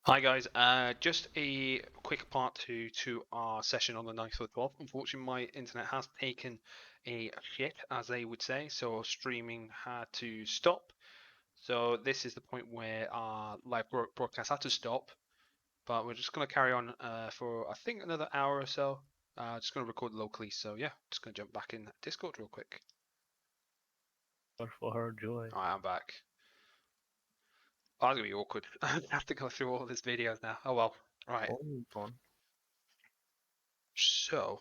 Hi guys, just a quick part two to our session on the 9th of the 12th. Unfortunately, my internet has taken a shit, as they would say, so streaming had to stop. So this is the point where our live broadcast had to stop, but we're just going to carry on for, I think, another hour or so. Just going to record locally, so yeah, just going to jump back in Discord real quick. For her joy. Alright, I'm back. Oh, that's going to be awkward. I have to go through all these videos now. Oh well. Right. Hold on. So...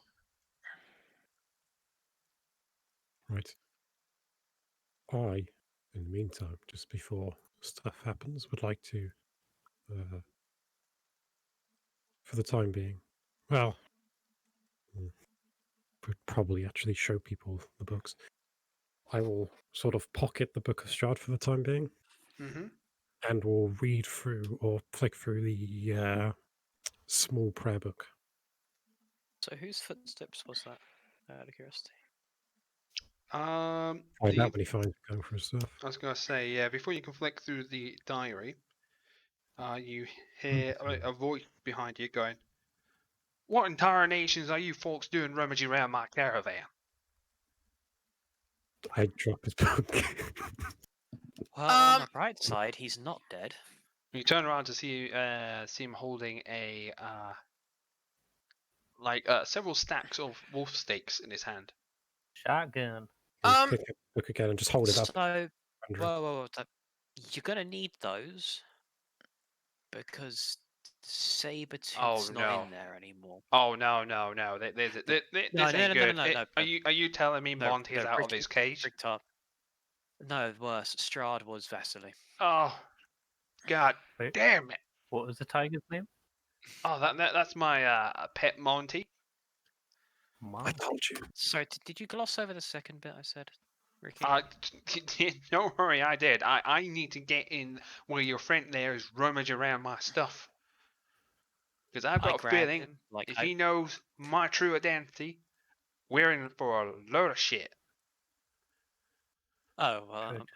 Right. I, in the meantime, just before stuff happens, would like to, for the time being, well, would probably actually show people the books. I will sort of pocket the Book of Strahd for the time being, and will read through or flick through the small prayer book. So whose footsteps was that? Out of curiosity. Find out when he finds going through stuff. I was going to say, yeah, before you can flick through the diary, you hear a voice behind you going, "What in nations are you folks doing rummaging around my caravan?" I drop his book. Well, on the bright side, he's not dead. You turn around to see him holding a several stacks of wolf steaks in his hand. Shotgun. Pick up the book again and just hold it up. So, whoa, you're gonna need those because Sabertooth's not in there anymore. Oh no! This ain't good. No. Are you telling me Monty's out of his cage? No, worse. Strahd was Vasili. Oh, god Wait. damn it! What was the tiger's name? Oh, that's my pet Monty. I told you. Sorry, did you gloss over the second bit I said, Ricky? Don't worry, I did. I need to get in where your friend there is rummaging around my stuff. Because I've got a feeling if he knows my true identity, we're in for a load of shit. Oh, well.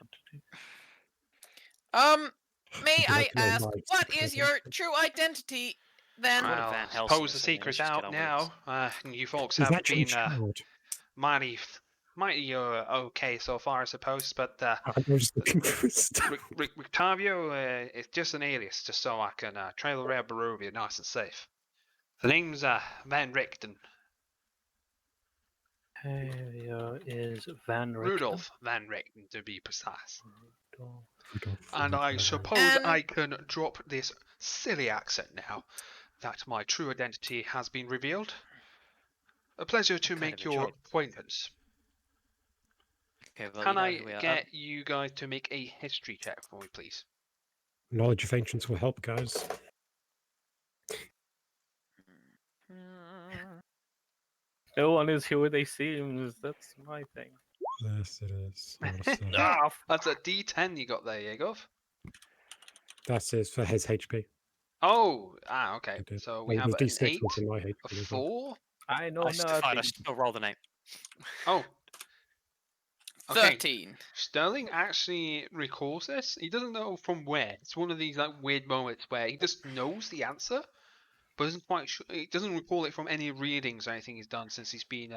May I ask, what is your true identity then? Well, I suppose the secret's out now. You folks have been mighty okay so far, I suppose. But Rictavio is just an alias, just so I can trail around Barovia nice and safe. The name's Van Richten. Is Van Richten? Rudolph Van Richten, to be precise. Rudolph And I suppose I can drop this silly accent now that my true identity has been revealed. A pleasure to make your acquaintance. Okay, well, Can I get you guys to make a history check for me, please? Knowledge of ancients will help, guys. No one is who they seem. That's my thing. Yes, it is. That's a D10 you got there, Yegov. That's it for his HP. Oh, okay. So we have an D6 8, my HP a 4. I know nothing. I still roll the 8. Oh. Okay. 13. Sterling actually recalls this. He doesn't know from where. It's one of these weird moments where he just knows the answer, but isn't quite sure. He doesn't recall it from any readings or anything he's done since he's been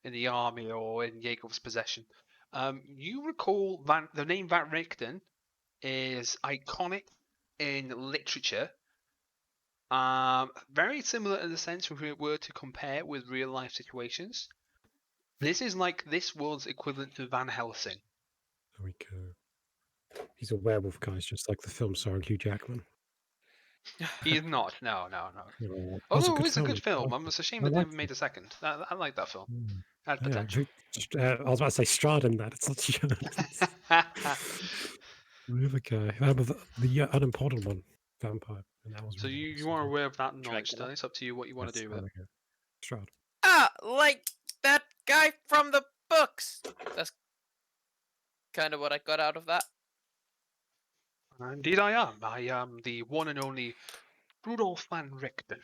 in the army or in Jakov's possession. You recall the name Van Richten is iconic in literature. Very similar in the sense if we were to compare with real life situations. This is like this world's equivalent to Van Helsing. There we go. He's a werewolf, guys, just like the film starring Hugh Jackman. He is not. No. Although it was a good film. I'm just ashamed they never made a second. I like that film. Had potential. I was about to say Strahd in that. It's not the other guy. The unimportant one, vampire. And that was so you are aware of that knowledge, Sterling. It's up to you what you want to do with it. Strahd. Like that guy from the books. That's kind of what I got out of that. Indeed I am. I am the one and only Rudolf Van Richten.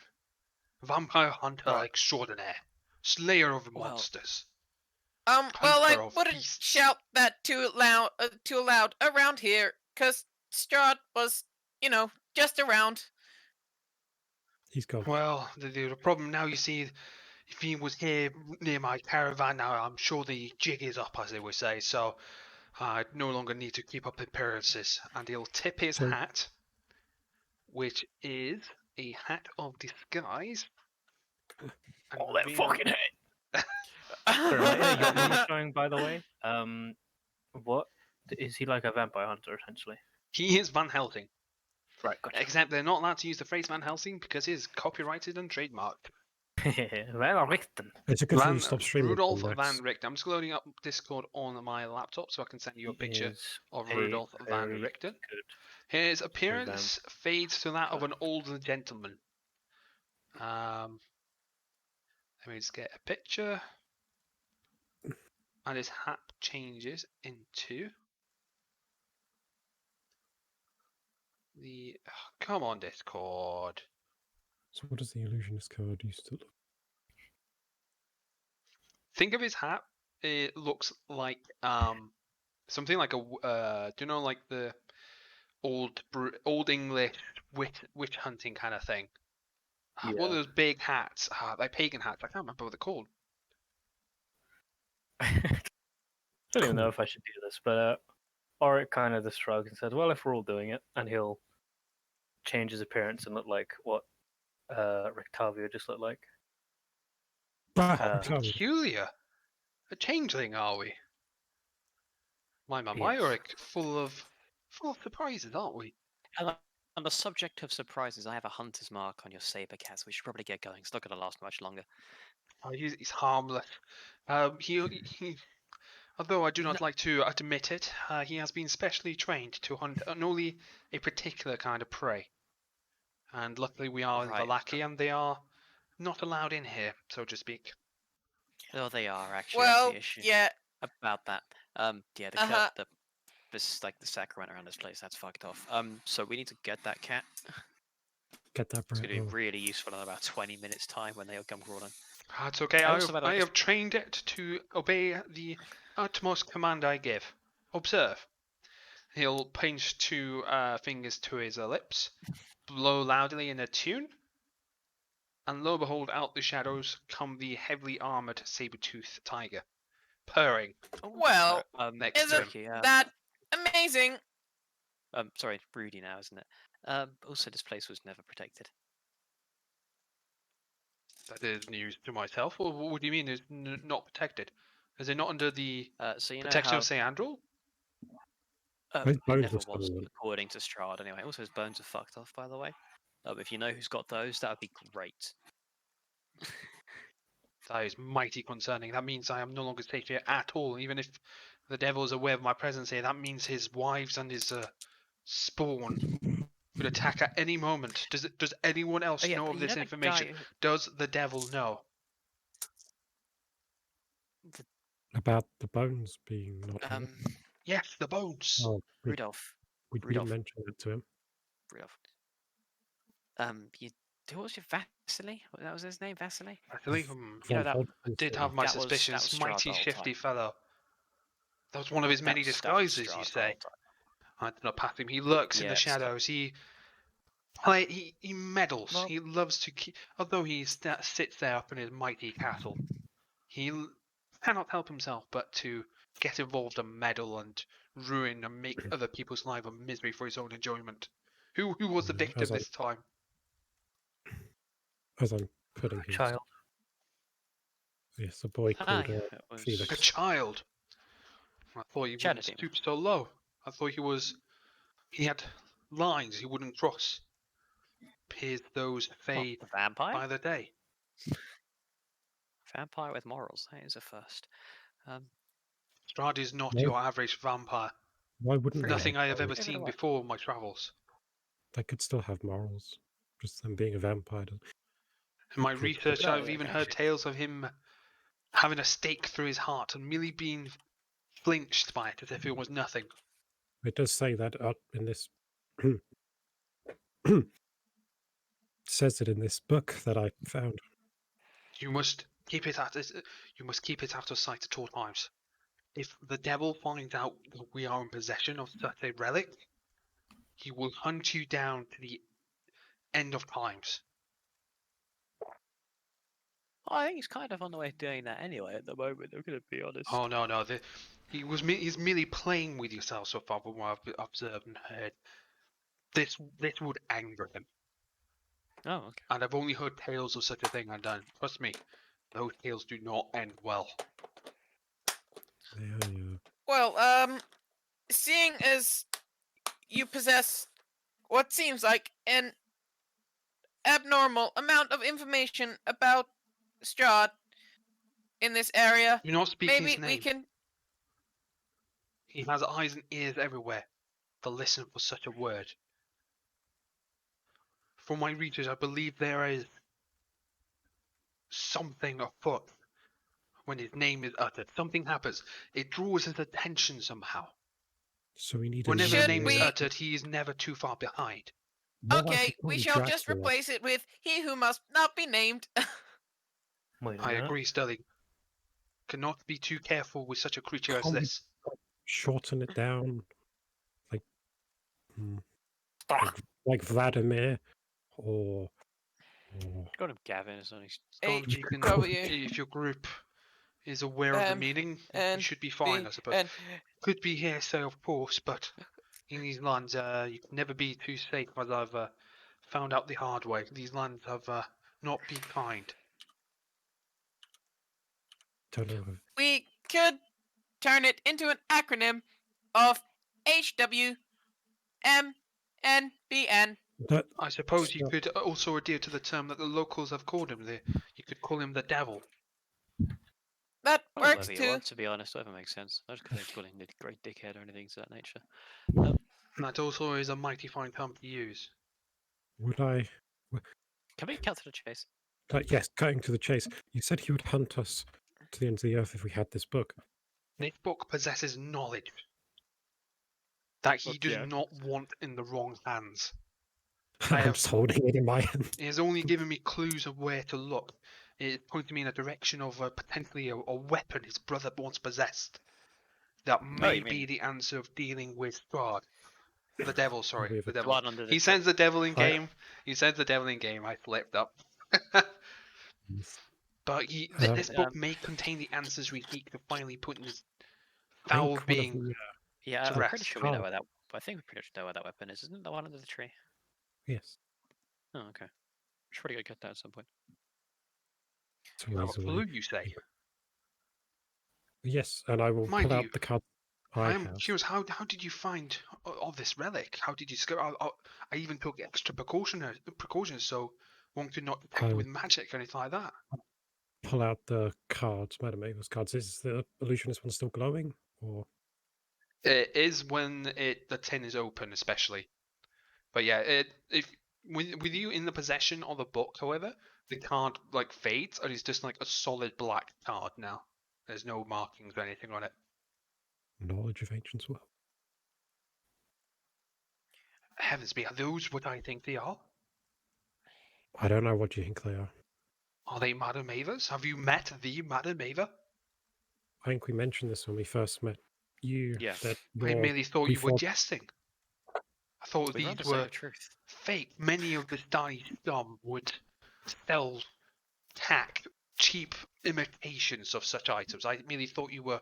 Vampire hunter extraordinaire. Slayer of monsters. Well, I wouldn't shout that too loud around here, 'cause Strahd was, just around. He's gone. Well, the problem now, you see, if he was here near my caravan now, I'm sure the jig is up, as they would say, so I no longer need to keep up appearances. And he'll tip his So- hat, which is a hat of disguise. And Oh, that reveal- fucking head! Sorry, mate, your money's showing, by the way. What is he like a vampire hunter essentially? He is Van Helsing, Right, gotcha. except they're not allowed to use the phrase Van Helsing because it is copyrighted and trademarked. Well, Richten. It's a good thing you stopped streaming. Rudolf Max. Van Richten. I'm just loading up Discord on my laptop so I can send you a picture Is of a Rudolf Van very Richten. good. His appearance fades to that of an older gentleman. Let me just get a picture. And his hat changes into the. Come on, Discord. So what does the illusionist card used to look? Think of his hat. It looks like something like a do you know, like the old English witch hunting kind of thing? What are those big hats? Like pagan hats. I can't remember what they're called. I don't even know Cool. if I should do this, but Auric kind of just shrugs and says, "Well, if we're all doing it," and he'll change his appearance and look like what Rictavio just looked like. Peculiar. A changeling, are we? My Yes. Auric, full of surprises, aren't we? On the subject of surprises, I have a hunter's mark on your saber cat, so we should probably get going. It's not going to last much longer. Oh, he's harmless. He, although I do not like to admit it, he has been specially trained to hunt only a particular kind of prey. And luckily we are in Right. Vallaki, and they are not allowed in here, so to speak. Oh, they are actually. Well, That's the issue yeah. about that. Yeah, this like the sacrament around this place. That's fucked off. So we need to get that cat. Get that It's bread. going to be really useful in about 20 minutes' time when they come crawling. That's okay. I also I have trained it to obey the utmost command I give. Observe. He'll pinch two fingers to his lips, blow loudly in a tune, and lo and behold, out the shadows come the heavily armored saber-toothed tiger, purring. Well, next to him. Tricky, that amazing. Sorry, it's Rudy now, isn't it? Also, this place was never protected. That is news to myself. What do you mean it's not protected? Is it not under the So you know protection how of St. Andrew? His it bones never are was, stolen. according to Strahd. Anyway, also his bones are fucked off, by the way. If you know who's got those, that would be great. That is mighty concerning. That means I am no longer safe here at all. Even if the devil is aware of my presence here, that means his wives and his spawn could attack at any moment. Does anyone else know of this information? Does the devil know? About the bones being not here. Yes, the bones. Oh, Rudolph. we didn't mention that to him. Rudolph. Who was your Vasili? That was his name, Vasili? I believe You know that. I did have my suspicions. Strahd Mighty the whole shifty time. fellow. That was one of his many That was disguises, Strahd you the say. whole time. I did not pass him. He lurks in the Yeah, shadows. He meddles. Well- He loves to keep. Although he sits there up in his mighty castle, he cannot help himself but to get involved and meddle and ruin and make other people's lives a misery for his own enjoyment. Who was the victim this time? As I'm putting his Child. Yes, a boy called yeah, it was- Felix. A child. I thought he wouldn't Charity. stoop so low. I thought he had lines he wouldn't cross. Appears those fade The vampire? by the day. Vampire with morals. That is a first. Strahd is not No. your average vampire. Why wouldn't they? Nothing I have have ever morals? seen before in my travels. They could still have morals. Just them being a vampire. In my Cool. research, No, I've even heard tales of him having a stake through his heart and merely being flinched by it as if it was nothing. It does say that in this. Says it in this book that I found. You must keep it out of sight at all times. If the devil finds out that we are in possession of such a relic, he will hunt you down to the end of times. Oh, I think he's kind of on the way to doing that anyway at the moment. I'm gonna be honest. Oh no, no. He's merely playing with yourself so far, from what I've observed and heard. This would anger him. Oh, okay. And I've only heard tales of such a thing, and trust me, those tales do not end well. Yeah. Well, seeing as you possess what seems like an abnormal amount of information about Strahd in this area, You're not speaking maybe his name. we can. He has eyes and ears everywhere to listen for such a word. From my research, I believe there is something afoot when his name is uttered. Something happens. It draws his attention somehow. So we need Whenever the Should name is we- uttered, he is never too far behind. Okay, we shall just replace it with "He who must not be named." Wait a I minute. agree, Sterling. Cannot be too careful with such a creature as Can't we- this. Shorten it down, like, like Vladimir, or Got him, Gavin. It's only. H You can, W if your group is aware of the M, meaning, you N, should be fine, B, I suppose. and Could be hearsay, of course, but in these lands, you can never be too safe, as I've found out the hard way. These lands have not been kind. don't know. we could turn it into an acronym of HWMNBN. That, I suppose you So- could also adhere to the term that the locals have called him. You could call him the devil. That works Whatever you too. want, to be honest, whatever makes sense. I just couldn't call him the great dickhead or anything to that nature. And that also is a mighty fine term to use. would I? Can we cut to the chase? Yes, cutting to the chase. You said he would hunt us to the ends of the earth if we had this book. This book possesses knowledge that he Well, does yeah. not want in the wrong hands. I'm have- just holding it in my hand. It has only given me clues of where to look. It pointed me in a direction of potentially a weapon his brother once possessed. That may you be mean- the answer of dealing with Strahd. The devil, sorry. Probably The the devil. one under the He tree. sends the devil in I- game. He sends the devil in game. I slipped up. But this book may contain the answers we seek to finally put in this I think foul one of being. the, Yeah, to I'm pretty rest. sure we know Oh. where that. I think we pretty much know where that weapon is, isn't it? The one under the tree. yes, Oh, okay. Should probably go get that at some point. it's a ways away. Blue, you say? Yes, and I will Mind pull out you, the card I I'm have. curious. How did you find of this relic? How did you discover? I even took extra precautions so one could not detect it Oh. with magic or anything like that. Pull out the cards, Madam Ava's cards. Is the illusionist one still glowing? Or It is when the tin is open, especially. But yeah, if with you in the possession of the book, however, the card like fades and it's just like a solid black card now. There's no markings or anything on it. knowledge of ancients? Well, Heavens me, are those what I think they are? I don't know what you think they are. Are they Madame Ava's? Have you met the Madame Ava? I think we mentioned this when we first met you. Yeah. That I merely thought we you were thought- jesting. I thought We'd these rather say were the truth. fake. Many of the Stani scum would sell cheap imitations of such items. I merely thought you were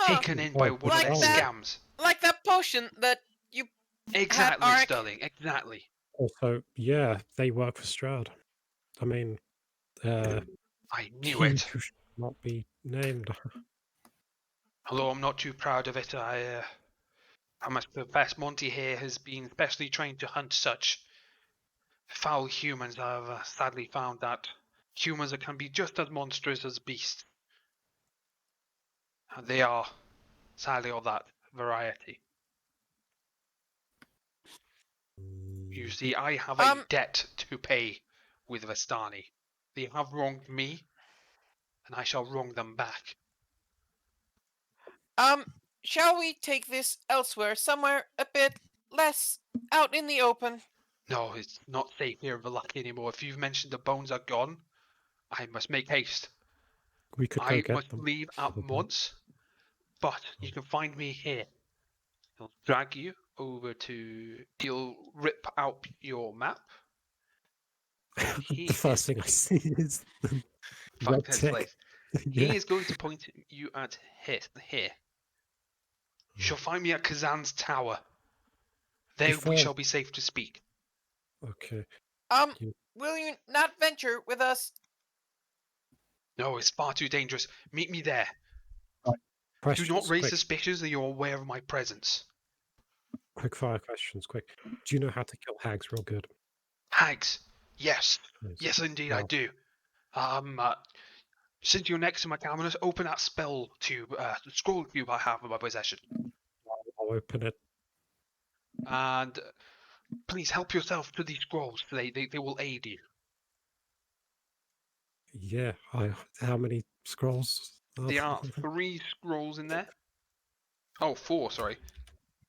taken in by Oh, one of like their that. scams. Like that potion that you. Exactly, Arik. Sterling. Exactly. Also, yeah, they work for Strahd. I mean, I knew he it. who should not be named. Although I'm not too proud of it, I must confess Monty here has been specially trained to hunt such foul humans. I've sadly found that humans can be just as monstrous as beasts. And they are, sadly, of that variety. You see, I have a debt to pay with Vastani. They have wronged me, and I shall wrong them back. Shall we take this elsewhere, somewhere a bit less out in the open? No, it's not safe here in Vallaki anymore. If you've mentioned the bones are gone, I must make haste. We could go I get must them. leave at probably. once, but you can find me here. He'll drag you over to. He'll rip out your map. The first thing I see is Fuck his tick. place. Yeah. He is going to point you at here. You shall find me at Kazan's tower. There we shall be safe to speak. Okay. Will you not venture with us? No, it's far too dangerous. Meet me there. Questions, Do not raise quick. suspicions that you're aware of my presence. Quick fire questions, quick. Do you know how to kill hags real good? Hags. Yes. Yes. Yes, indeed, I Wow. do. Since you're next to my cabinet, open that spell tube, the scroll cube I have in my possession. I'll open it. And please help yourself to these scrolls. They will aid you. Yeah. How many scrolls? There are 3 scrolls in there. Oh, 4, sorry.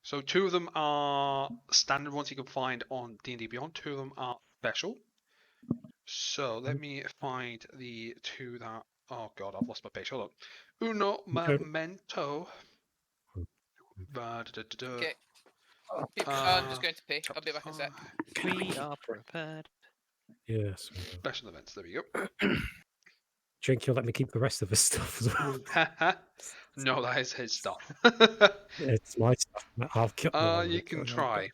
So 2 of them are standard ones you can find on D&D Beyond. 2 of them are special. So let me find the 2 that... Oh god, I've lost my page. Hold on. Uno momento. Okay. I'm just going to pee. I'll be back in a sec. We are prepared. Yes. Special events, there we go. Jink, you'll let me keep the rest of his stuff as well. No, that is his stuff. It's my stuff. I'll kill. You can try.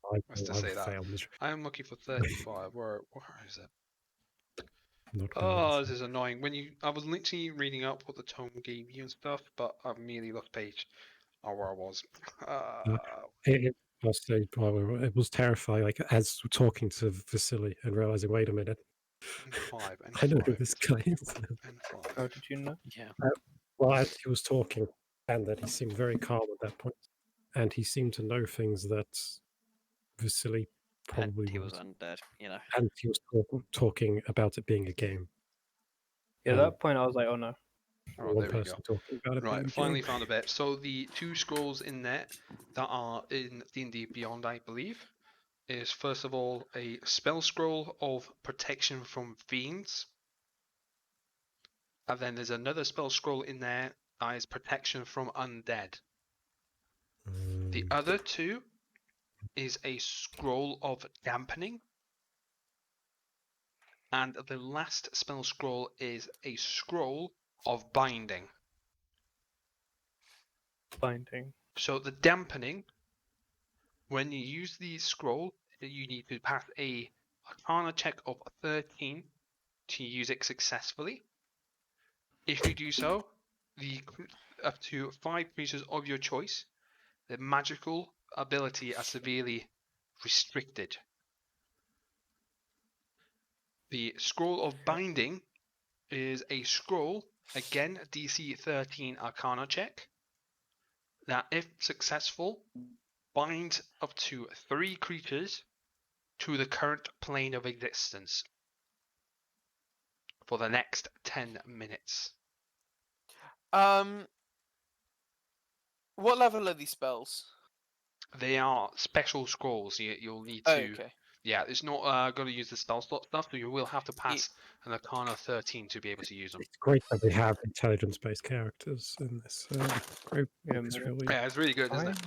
What's to say that? fail. I am looking for 35. Where is it? Not Oh, this is annoying. I was literally reading up what the tome gave you and stuff, but I've immediately lost page. Oh, where I was. It was terrifying. Like as talking to Vasili and realizing, wait a minute, N5, I know who this guy is. N5. How did you know? Yeah. Well, as he was talking, and that he seemed very calm at that point, and he seemed to know things that Vasili probably And he was wouldn't. undead, you know. And he was talking about it being a game. Yeah, at that point I was like, oh no. Oh, One there we person go. talking about it being Right, a finally game. found a bit. So the 2 scrolls in there that are in D&D Beyond, I believe, is first of all a spell scroll of protection from fiends. And then there's another spell scroll in there that is protection from undead. The other 2 is a scroll of dampening. And the last spell scroll is a scroll of binding. Binding. So the dampening, when you use the scroll, you need to pass a Arcana check of 13 to use it successfully. If you do so, up to 5 creatures of your choice, the magical ability are severely restricted. The scroll of binding is a scroll, again DC 13 Arcana check, that if successful, binds up to 3 creatures to the current plane of existence for the next 10 minutes. What level are these spells? They are special scrolls. You'll need Oh, to... okay. Yeah, it's not going to use the spell slot stuff, so you will have to pass an Arcana 13 to be able to use them. It's great that we have intelligence-based characters in this group. Yeah, Yeah, it's really good, isn't it?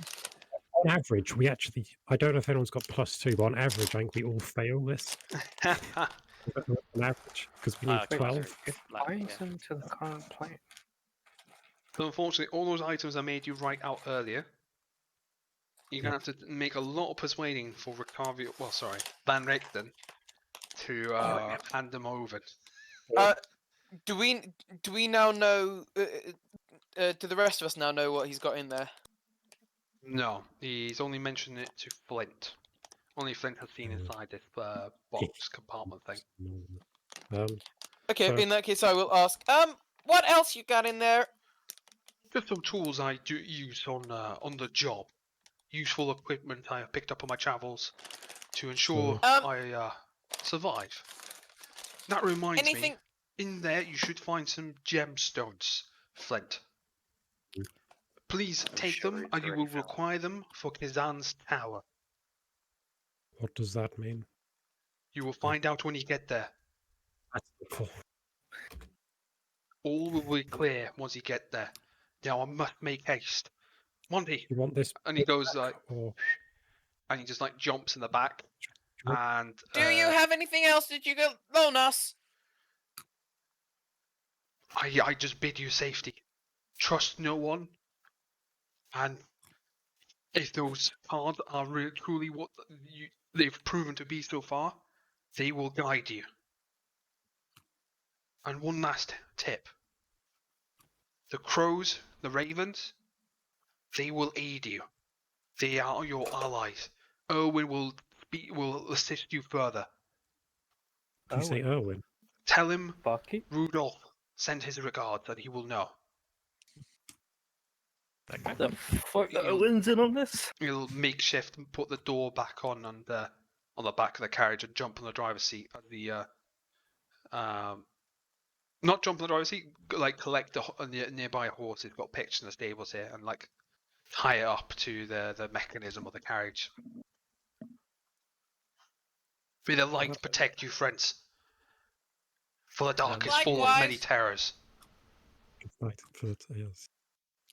On average, we actually, I don't know if anyone's got +2, but on average, I think we all fail this. On average, because we need 12. It binds them to the current plane. So unfortunately, all those items I made you write out earlier, you're going to have to make a lot of persuading for Van Richten to hand them over. Do we now know? Do the rest of us now know what he's got in there? No, he's only mentioned it to Flint. Only Flint has seen inside this box compartment thing. Okay, in that case, I will ask. What else you got in there? Just some tools I do use on the job. Useful equipment I have picked up on my travels to ensure I survive. That reminds me, in there you should find some gemstones, Flint. Please take them, and you will require them for Kazan's tower. What does that mean? You will find out when you get there. That's helpful. All will be clear once you get there. Now I must make haste. Monty! You want this? And he goes like... Or... And he just like jumps in the back. And... Do you have anything else that you can loan us? I just bid you safety. Trust no one. And if those cards are really, truly what they've proven to be so far, they will guide you. And one last tip. The crows, the ravens, they will aid you. They are your allies. Erwin will assist you further. Did you say Erwin? Tell him Vallaki? Rudolph sent his regards and he will know. That guy? The fuck Owen's in on this? He'll makeshift and put the door back on the back of the carriage and jump on the driver's seat at the not jump on the driver's seat, like collect the nearby horse. He's got pictures in the stables here and like tie it up to the mechanism of the carriage. May the light protect you, friends. For the dark is full of many Likewise. terrors. Right, yes.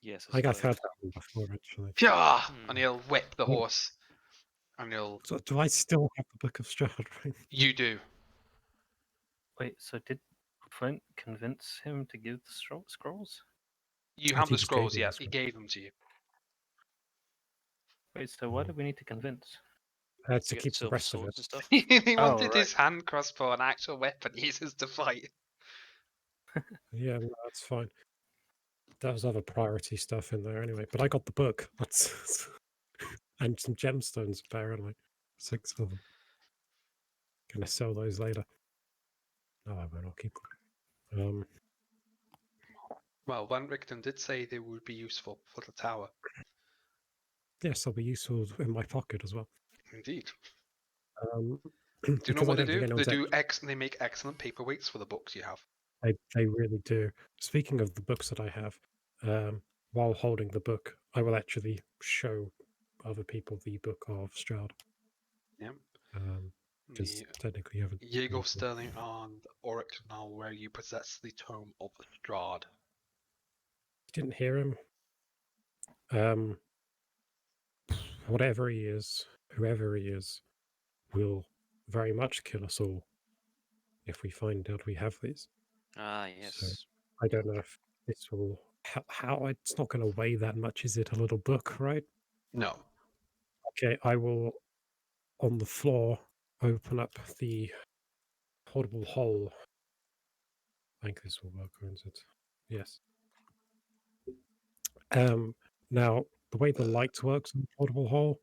Yes. I have heard that one before, actually. Yeah, and he'll whip the Yeah. horse, and he'll. So do I still have the Book of Strahd, right? You do. Wait, so did Flint convince him to give the scrolls? You I have the think he just gave scrolls, me yeah. the He gave them to you. Wait, so why do we need to convince? To To get keep the silver rest of swords it. and stuff. He Oh, wanted right. his hand crossbow, an actual weapon he uses to fight. Yeah, no, that's fine. There was other priority stuff in there anyway, but I got the book. That's and some gemstones apparently. 6 of them. Gonna sell those later. No, I won't. I'll keep them. Well, Van Richten did say they would be useful for the tower. Yes, they'll be useful in my pocket as well. Indeed. Um, Do you know because what I they don't think do? anyone's They make excellent paperweights for the books you have. They really do. Speaking of the books that I have, while holding the book, I will actually show other people the book of Strahd. Yeah. Because The technically you haven't. Jaego Sterling and Auric now where you possess the tome of Strahd. Didn't hear him. Whatever he is, whoever he is, will very much kill us all if we find out we have these. Ah, So yes. I don't know if this will. How it's not going to weigh that much, is it? A little book, right? No. Okay, I will, on the floor, open up the portable hole. I think this will work, won't it? Yes. Now, the way the light works in the portable hole,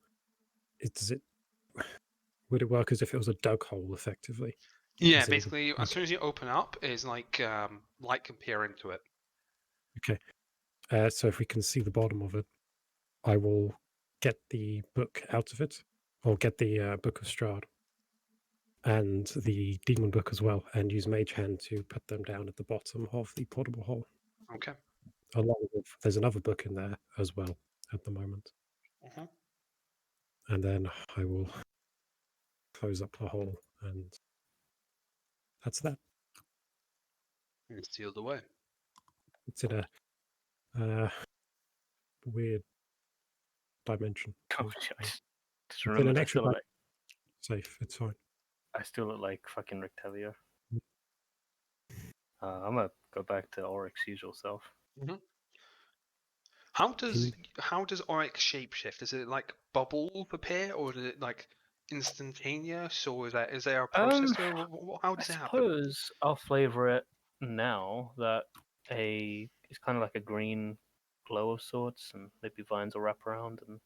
would it work as if it was a dug hole, effectively? Yeah, As in, basically, as soon as you open up, is like light can peer into it. Okay. So if we can see the bottom of it, I will get the book out of it, or get the Book of Strahd, and the Demon Book as well, and use Mage Hand to put them down at the bottom of the portable hole. Okay. Along with, there's another book in there as well at the moment. Uh-huh. And then I will close up the hole, and that's that. It's sealed away. It's in a weird dimension. Oh, So, shit. Just it's in remember, an I extra still look like safe. It's fine. fucking Rictavia. I'm gonna go back to Auric's usual self. How does Auric shapeshift? Is it like bubbles appear, or is it like instantaneous, or is there a process to it? How I does it happen? suppose I'll flavor it now that it's kind of like a green glow of sorts, and maybe vines will wrap around, and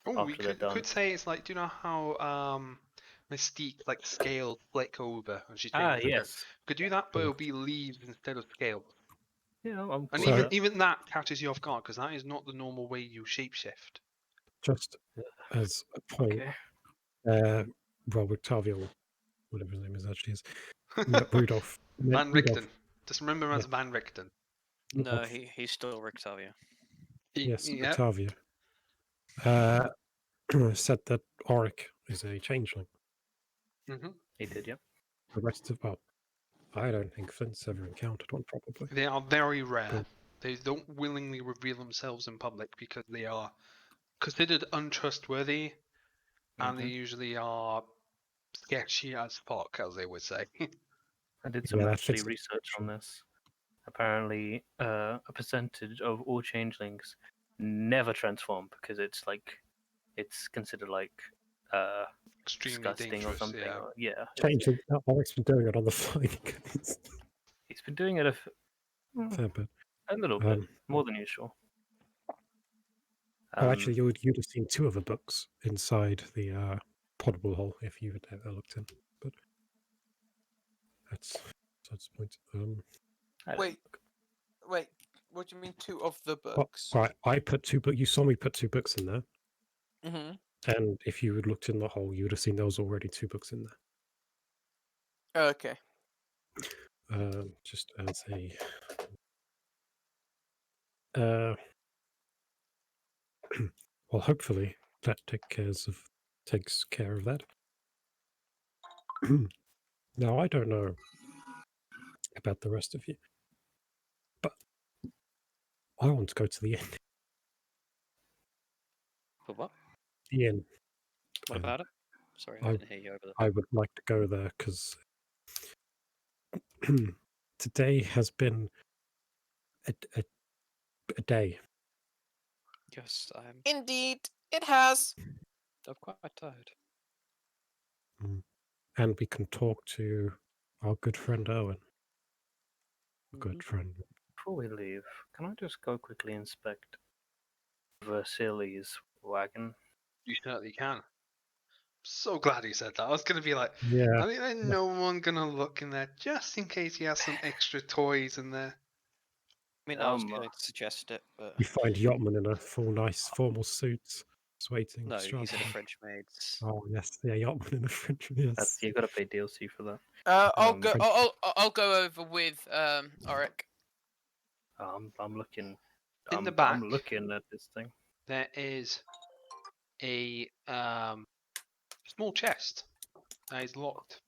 Oh, we after they're done. could say it's like, do you know how Mystique like scales flick over and she's taking pictures? Yes. We could do that, but it'll be leaves instead of scales. Yeah, I'm And cool with even that catches you off guard because that is not the normal way you shapeshift. Just as a point, Okay. Robert Tavio, whatever his name is actually, is Rudolph. Van Rudolph. Richten. Just remember him as Van Richten. No, Rudolph. he's still Rictavia. Yes, Yeah. Octavia. Said that Auric is a changeling. Mm-hmm. He did, yeah. The rest of, well, I don't think Flint's ever encountered one, probably. They are very rare. Cool. They don't willingly reveal themselves in public because they are considered untrustworthy, and they usually are sketchy as fuck, as they would say. I did some Yeah, that actually fits the research on this, apparently a percentage of all changelings never transform because it's considered like Extremely disgusting dangerous. or something. Yeah. Or, yeah, Changing. Alec's been doing it on the flying he's been doing it fair bit. a little bit more than usual. Actually, you'd have seen 2 other books inside the potable hole if you had ever looked in. But that's the point. Wait, what do you mean 2 of the Well, books? right, I put 2 books. You saw me put 2 books in there, Mm-hmm. and if you had looked in the hole, you would have seen there was already 2 books in Okay. there. Just as a well, hopefully that takes care of that. Now I don't know about the rest of you, but I want to go to the inn. For what? The inn. What about it? Sorry, I I- didn't hear you over there. I would like to go there because today has been a day. Yes, Indeed, it has. I'm quite tired. And we can talk to our good friend Owen. Good friend. Before we leave, can I just go quickly inspect Vasili's wagon? You certainly can. So glad he said that. I was going to be like, Yeah. I think there's no one going to look in there just in case he has some extra toys in there. I mean, I was going to suggest it, but You find Yachtman in a full, nice formal suit, just waiting. no, Strahd. he's in a French maid's. Oh yes, yeah, Yachtman in a French. Yes. You got to pay DLC for that. I'll Um, go. French- I'll go over with Auric. I'm looking. In the back. I'm looking at this thing. There is a small chest that is locked.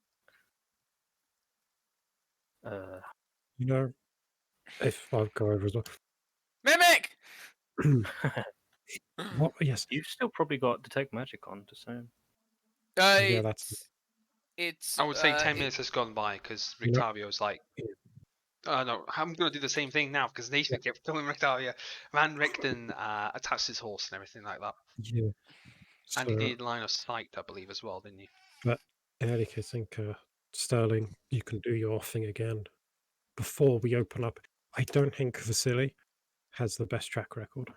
You know, if I'll go over as well. Mimic. What? Yes. You've still probably got detect magic on to say. Yeah, that's. It's. I would say 10 minutes has gone by because You know- Rictavio's like, no, I'm going to do the same thing now because Nathan kept killing Rictavio. Van Richten attached his horse and everything like that. Yeah. And he So, did line of sight, I believe, as well, didn't he? but in any case, I think Sterling, you can do your thing again before we open up. I don't think Vasili has the best track record.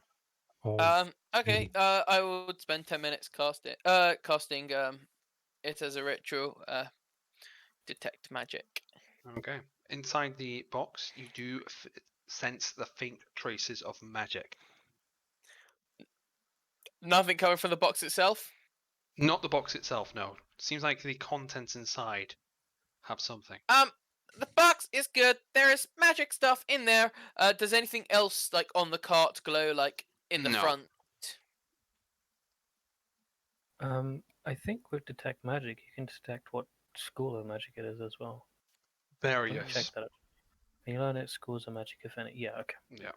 Okay. I would spend 10 minutes casting it as a ritual. Detect magic. Okay. Inside the box, you do sense the faint traces of magic. Nothing coming from the box itself. Not the box itself, no. Seems like the contents inside have something. The box is good. There is magic stuff in there. Does anything else like on the cart glow like in the No. front? I think with detect magic, you can detect what school of magic it is as well. Let me check Various. that. You learn it schools of magic, if any. Yeah, okay. Yeah.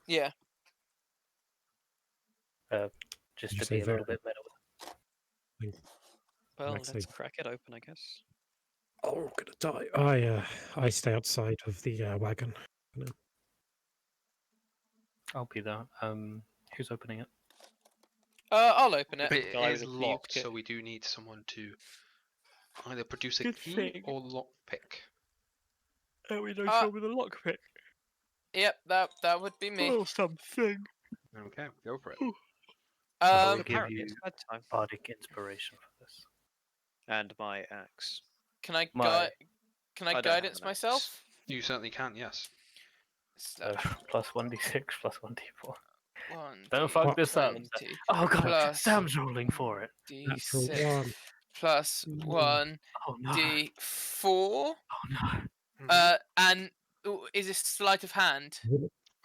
Yeah. Just Did you to say be a little bit better with it. Well, Let's let's see. crack it open, I guess. Oh, I'm gonna die. I stay outside of the wagon. I'll be there. Who's opening it? I'll open it. But it guy is with a thieves' locked, kit. so we do need someone to either produce a Good key thing. or lockpick. Oh, we know Uh, with a lockpick. Yep, that would be me. Something. Okay, go for it. I'll Um, give Apparently you it's bedtime. bardic inspiration for this. And my axe. can I My- Can I I don't have guidance an axe. myself? You certainly can, yes. Plus 1d6, plus 1d4. 1, Don't fuck this up. 20, Oh god, plus Sam's rolling for it. Natural D6 one. plus 1 Oh no. D4. Oh no. And is this sleight of hand?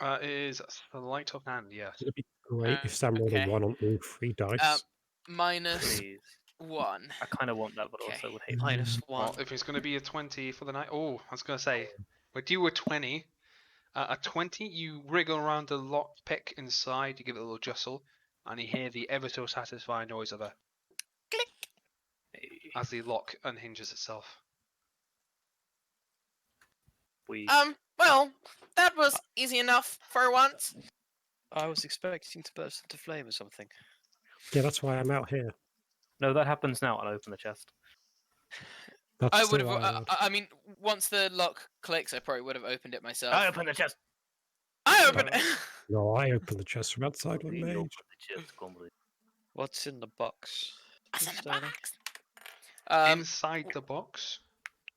It is sleight of hand, yes. It'd be great if Sam rolled Okay. a 1 on all 3 dice. Minus Please. 1. I kind of want that, but Okay. also would hate Minus it. one. Well, if it's going to be a 20 for the night. Oh, I was going to say, we do a 20. A 20, you wriggle around the lockpick inside, you give it a little jostle, and you hear the ever so satisfying noise of a Click. as the lock unhinges itself. we. Well, that was easy enough for once. I was expecting to burst into flame or something. Yeah, that's why I'm out here. No, that happens now. I'll open the chest. That's I still would have. why I would. I mean, once the lock clicks, I probably would have opened it myself. I open the chest. I opened it. No, I opened the chest from outside with You mage. open the chest, Comrade. What's in the box? What's in the Sterling? box? Inside the box,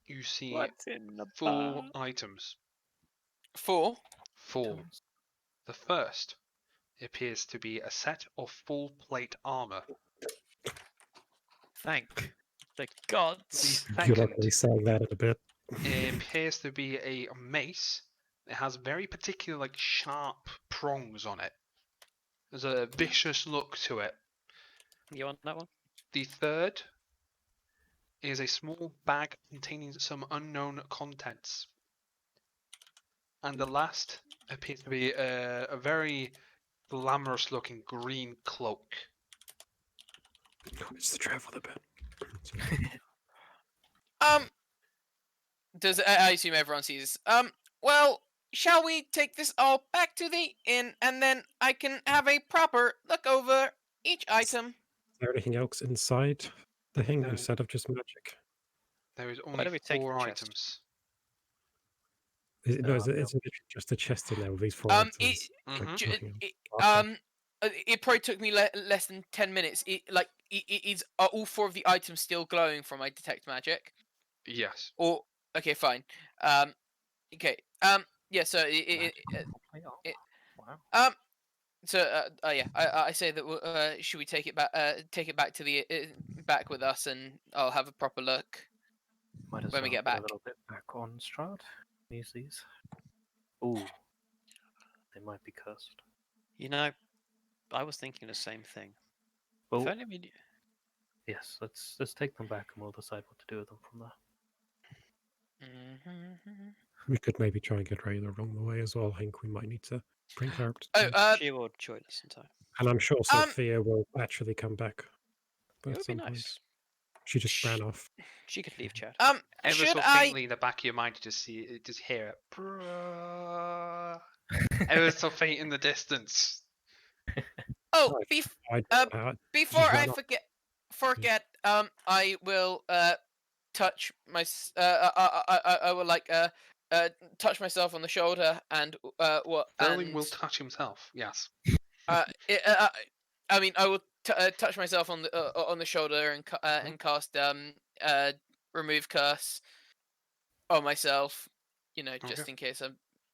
you see What's in the 4 box? items. 4. 4. The first appears to be a set of full plate armor. Thank the gods. The You're not second really saying that in a bit. appears to be a mace. It has very particular, like, sharp prongs on it. There's a vicious look to it. You want that one? The third is a small bag containing some unknown contents. And the last appears to be a very glamorous looking green cloak. It's the travel a bit. Does I assume everyone sees? Well, shall we take this all back to the inn, and then I can have a proper look over each item? Is there anything else inside the thing No. instead of just magic? There is Why only don't we take 4 the chest? items. Is it, no, is No, it literally just a chest in there with these 4 Um, items? Mhm. J- Nothing else? it, Okay. it probably took me less than 10 minutes. Are all 4 of the items still glowing from my detect magic? Yes. Or okay, fine. Okay. Yeah. So Wow. So yeah, I say that should we take it back to the back with us, and I'll have a proper look. Might as when we well get put back. a little bit back on Strahd. Use these. Ooh, they might be cursed. You know, I was thinking the same thing. Well, If only we knew. yes, let's take them back and we'll decide what to do with them from there. We could maybe try and get Rayla along the way as well. I think we might need to bring her up to Oh, time. She will join us in time. And I'm sure Sophia will actually come back It at would be some point. nice. She just ran off. She could leave chat. Ever should so I? faintly in the back of your mind, you just hear it. Bruh. Ever so faint in the distance. Oh, I don't know how- before just I ran off. forget, I will touch I will touch myself on the shoulder and Sterling and will touch himself. Yes. I mean I will touch myself on the shoulder and cast remove curse on myself, just Okay. in case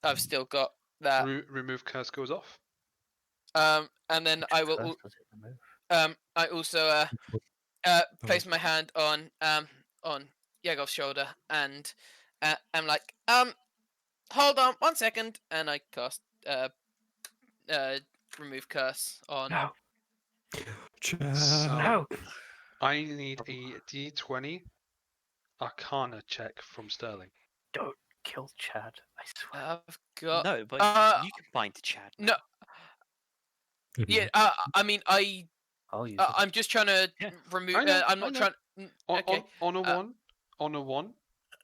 I've still got that. Remove curse goes off. And then I will Curse does it remove? I also place my hand on Yegov's shoulder, and I'm like, hold on 1 second, and I cast remove curse on. No, So no. I need a D20 Arcana check from Sterling. Don't kill Chad. I swear. I've got No, but you can bind to chat. no. Yeah, I mean, I'll use it. I'm just trying to Yeah. remove. I know, I'm I not know. trying. Okay. On a one,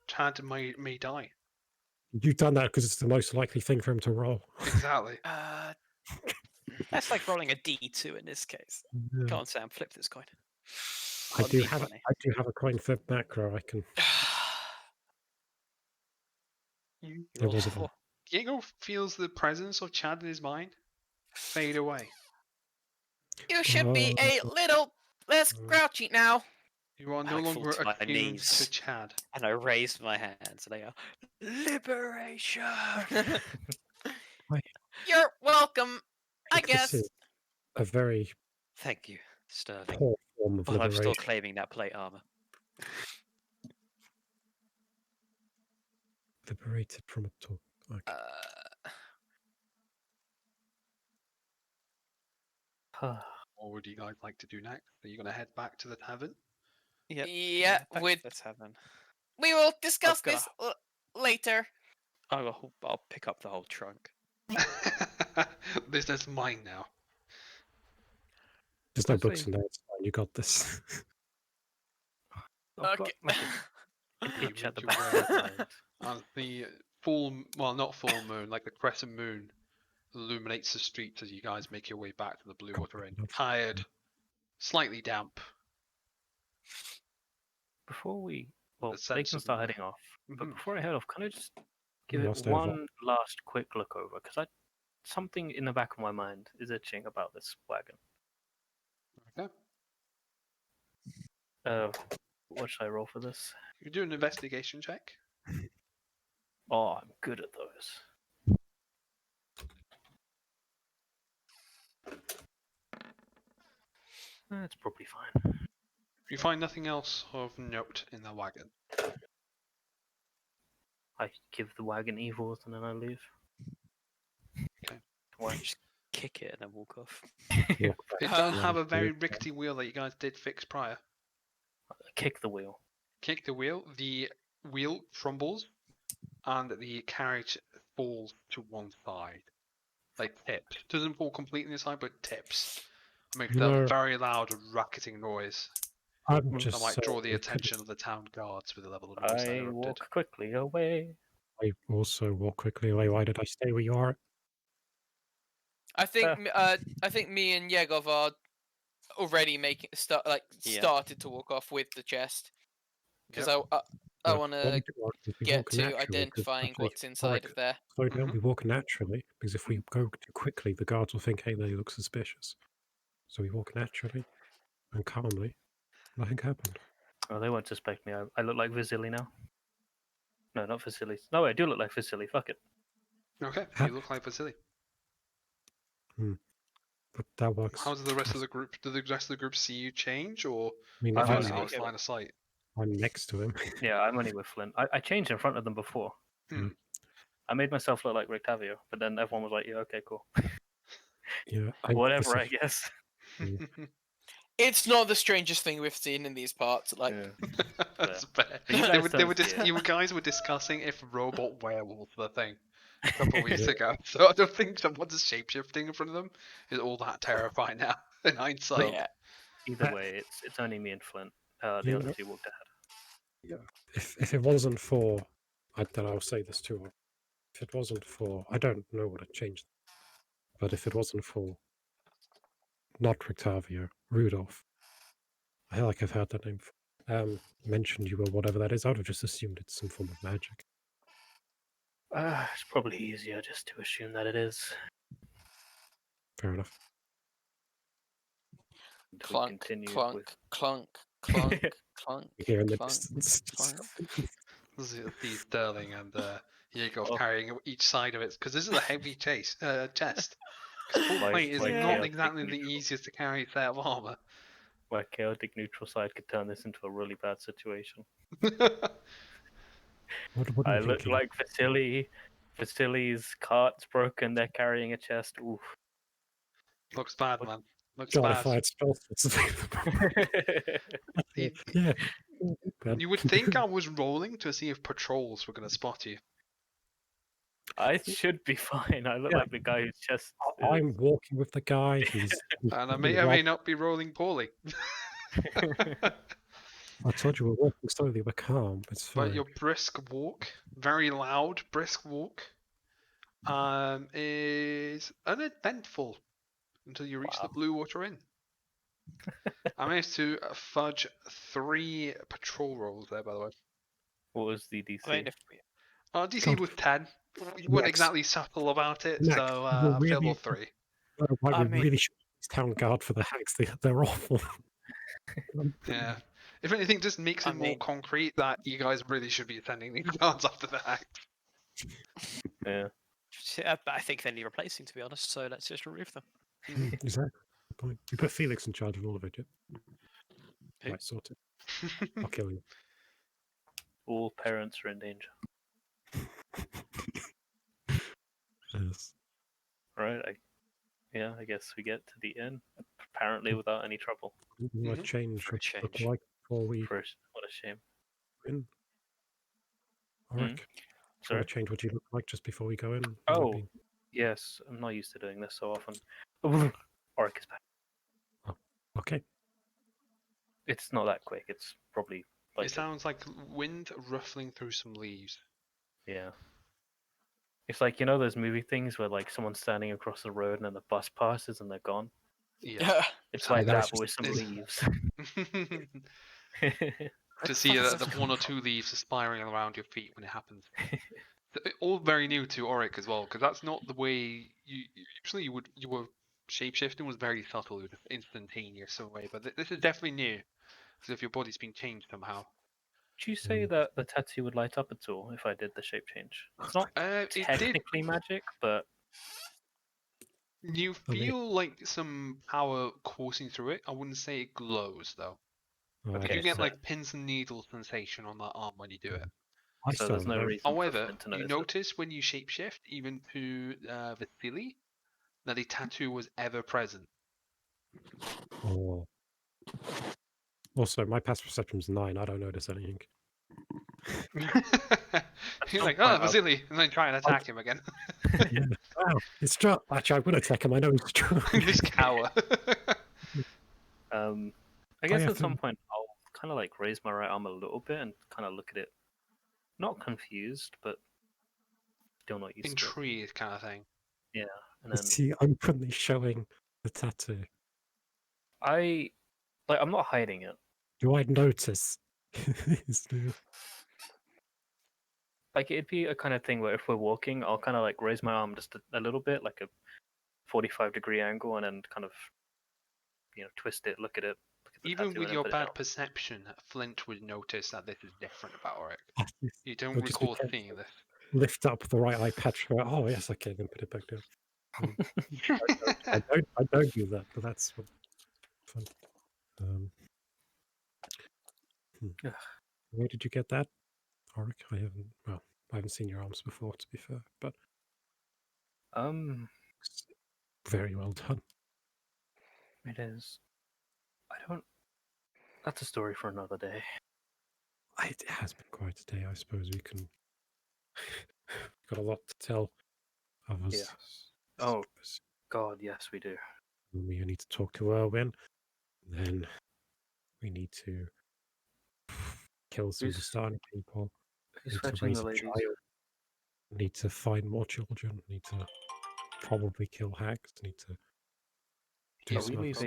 Chad may die. You've done that because it's the most likely thing for him to roll. Exactly. That's like rolling a D2 in this case. Yeah. Go on, Sam, flip this coin. I Or do D20. have a coin for macro. I can. You There roll was a four. Diego feels the presence of Chad in his mind fade away. You should be a little less grouchy now. You are no I fall longer to my attuned knees. to Chad. And I raise my hands and I go, Liberation! You're welcome. I This guess. is a very Thank you, Sterling. poor form of But I'm liberation. still claiming that plate armor. Liberated from a talk. Okay. What would you guys like to do next? Are you going to head back to the tavern? Yep. Yeah, back with- to the tavern. We will discuss Okay. this later. I'll pick up the whole trunk. This is mine now. There's no That's books fine. in there. It's fine. You got this. I've got Okay. my You Each at the you back were- of my mind. As the not full moon, like the crescent moon illuminates the streets as you guys make your way back to the Blue Water Inn. Tired, slightly damp. Before we, The they sense can of start heading off. But before I head off, can I just give You it lost over. one last quick look over? Because something in the back of my mind is itching about this wagon. Okay. What should I roll for this? You do an investigation check. Oh, I'm good at those. That's probably fine. You find nothing else of note in the wagon. I give the wagon evils and then I leave. Okay. Why? Just kick it and then walk off. It does have a very rickety wheel that you guys did fix prior. Kick the wheel. Kick the wheel crumbles, and the carriage falls to one side. Like tips. Doesn't fall completely inside, but tips. Makes a very loud racketing noise. I'm just That might draw the saying, attention of the town guards with the level of noise that I erupted. walk quickly away. I also walk quickly away. Why did I stay where you are? I think me and Yegov are already started to walk off with the chest because I want to get to identifying what's inside of there. Slow down, we walk naturally, because if we go too quickly, the guards will think, hey, they look suspicious. So we walk naturally and calmly. Nothing happened. Oh, they won't suspect me. I look like Vasili now. No, not Vasili. No, I do look like Vasili. Fuck it. Okay, you look like Vasili. But that works. How does the rest of the group? Do the rest of the group see you change, or I mean, I'm are only you out with of line of sight? I'm next to him. Yeah, I'm only with Flint. I changed in front of them before. I made myself look like Rictavio, but then everyone was like, yeah, okay, cool. Yeah, Whatever, I guess. It's not the strangest thing we've seen in these parts. Like, That's fair. You You guys were discussing if robot werewolves were a thing a couple of weeks ago, so I don't think someone's shapeshifting in front of them is all that terrifying now in hindsight. yeah. Either way, it's only me and Flint. The other two walked ahead. If it wasn't for, then I'll say this too. If it wasn't for, I don't know what had changed, but if it wasn't for not Rictavio, Rudolph, I feel like I've heard that name before. Mentioned you or whatever that is, I would have just assumed it's some form of magic. It's probably easier just to assume that it is. Fair enough. Clunk, clunk, clunk, clunk, clunk. Here in the clunk, distance. clunk. This is Steve Sterling and Yegov carrying each side of it because this is a heavy chest. Full plate is not exactly the easiest to carry set of armor. My chaotic neutral side could turn this into a really bad situation. What I look like Vasili. Vasili's cart's broken. They're carrying a chest. Oof. Looks bad, man. Looks Jollified bad. spell slots yeah. You would think I was rolling to see if patrols were going to spot you. I should be fine. I look like the guy who's just. I'm walking with the guy. And I may not be rolling poorly. I told you we're walking slowly, we're calm. It's fine. But your brisk walk, very loud, brisk walk, is uneventful until you reach the Blue Water Inn. I managed to fudge 3 patrol rolls there, by the way. What was the DC? I mean, DC was 10. You weren't exactly subtle about it, Max, so I failed all 3. Why we really should use town guard for the hags. They're awful. Yeah. If anything, just makes it more concrete that you guys really should be attending these guards after the hack. Yeah. I think they need replacing, to be honest. So let's just remove them. Exactly. Good point. We put Felix in charge of all of it, yeah? Who? Right, sorted. I'll kill you. All parents are in danger. Yes. Right. I guess we get to the inn, apparently without any trouble. What change For a should look change. like before we First, what a shame. win? Alric, Sorry? what change would you look like just before we go in? Oh, yes. I'm not used to doing this so often. Auric is back. Oh, okay. It's not that quick. It's probably like It sounds like wind ruffling through some leaves. yeah. It's like, you know those movie things where like someone's standing across the road and then the bus passes and they're gone. Yeah. It's Yeah, like that that, was but with some it's- leaves. To see the one or two leaves aspiring around your feet when it happens. All very new to Auric as well, because that's not the way usually you were shapeshifting was very subtle, it was instantaneous in a way, but this is definitely new, as if your body's been changed somehow. Would you say that the tattoo would light up at all if I did the shape change? It's not It did. technically magic, but You feel like some power coursing through it. I wouldn't say it glows though. But you Okay, do get so- like pins and needles sensation on that arm when you do it. I so still there's no know. reason for However, Flint to you notice it. notice when you shapeshift, even to Vasili, that a tattoo was ever present. Oh. Also, my past perception's 9. I don't notice anything. You're some like, point oh, I'll- Vasili, and then try and attack him again. Yeah. Wow, it's Strahd. Actually, I would attack him. I know he's Strahd. This cower. I guess yeah, at some point I'll kind of like raise my right arm a little bit and kind of look at it, not confused, but still not used to it. Intrigued kind of thing. Yeah, and then See, I'm currently showing the tattoo. I'm not hiding it. Do I notice? Like it'd be a kind of thing where if we're walking, I'll kind of like raise my arm just a little bit, like a 45-degree angle, and then kind of twist it, look at it. Look at the Even tattoo, with and then your put it bad down. perception, Flint would notice that this is different about Auric. Yes. You don't Or just recall pretend seeing this. Lift up the right eye patch. Go, oh yes, okay, then put it back down. I don't do that, but that's fun. Ugh. Where did you get that, Auric? I haven't seen your arms before, to be fair, but very well done. It is. I don't. That's a story for another day. It has been quite a day. I suppose we can. Got a lot to tell of us. Yes. Oh God, yes, we do. We need to talk to Erwin. Then we need to kill some of the starting people. Who's Need to fetching raise the a ladies? child. Need to find more children. Need to probably kill hags. Need to do Are some we other stuff.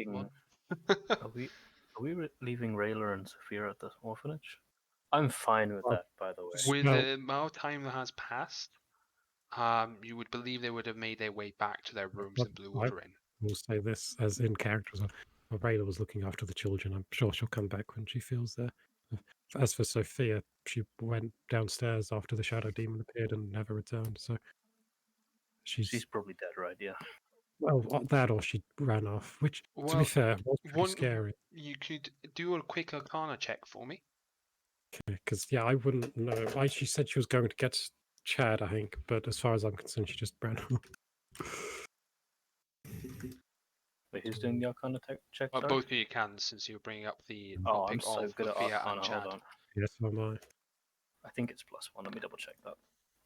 leaving? Are we leaving Rayla and Sophia at the orphanage? I'm fine with that, by the way. With No. the amount of time that has passed, you would believe they would have made their way back to their rooms in Blue Water Inn. We'll say this as in character as well. Rayla was looking after the children. I'm sure she'll come back when she feels there. As for Sophia, she went downstairs after the shadow demon appeared and never returned. So She's probably dead, right? Yeah. well, that or she ran off. Which, to be fair, was pretty scary. You could do a quick Arcana check for me. Because I wouldn't know. She said she was going to get Chad, I think, but as far as I'm concerned, she just ran off. Wait, who's doing the Arcana check? Sorry? Both of you can, since you're bringing up the Oh, topic I'm so of good at Sophia Arcana. and Chad. Hold on. Yes, am I? I think it's +1. Let me double check that.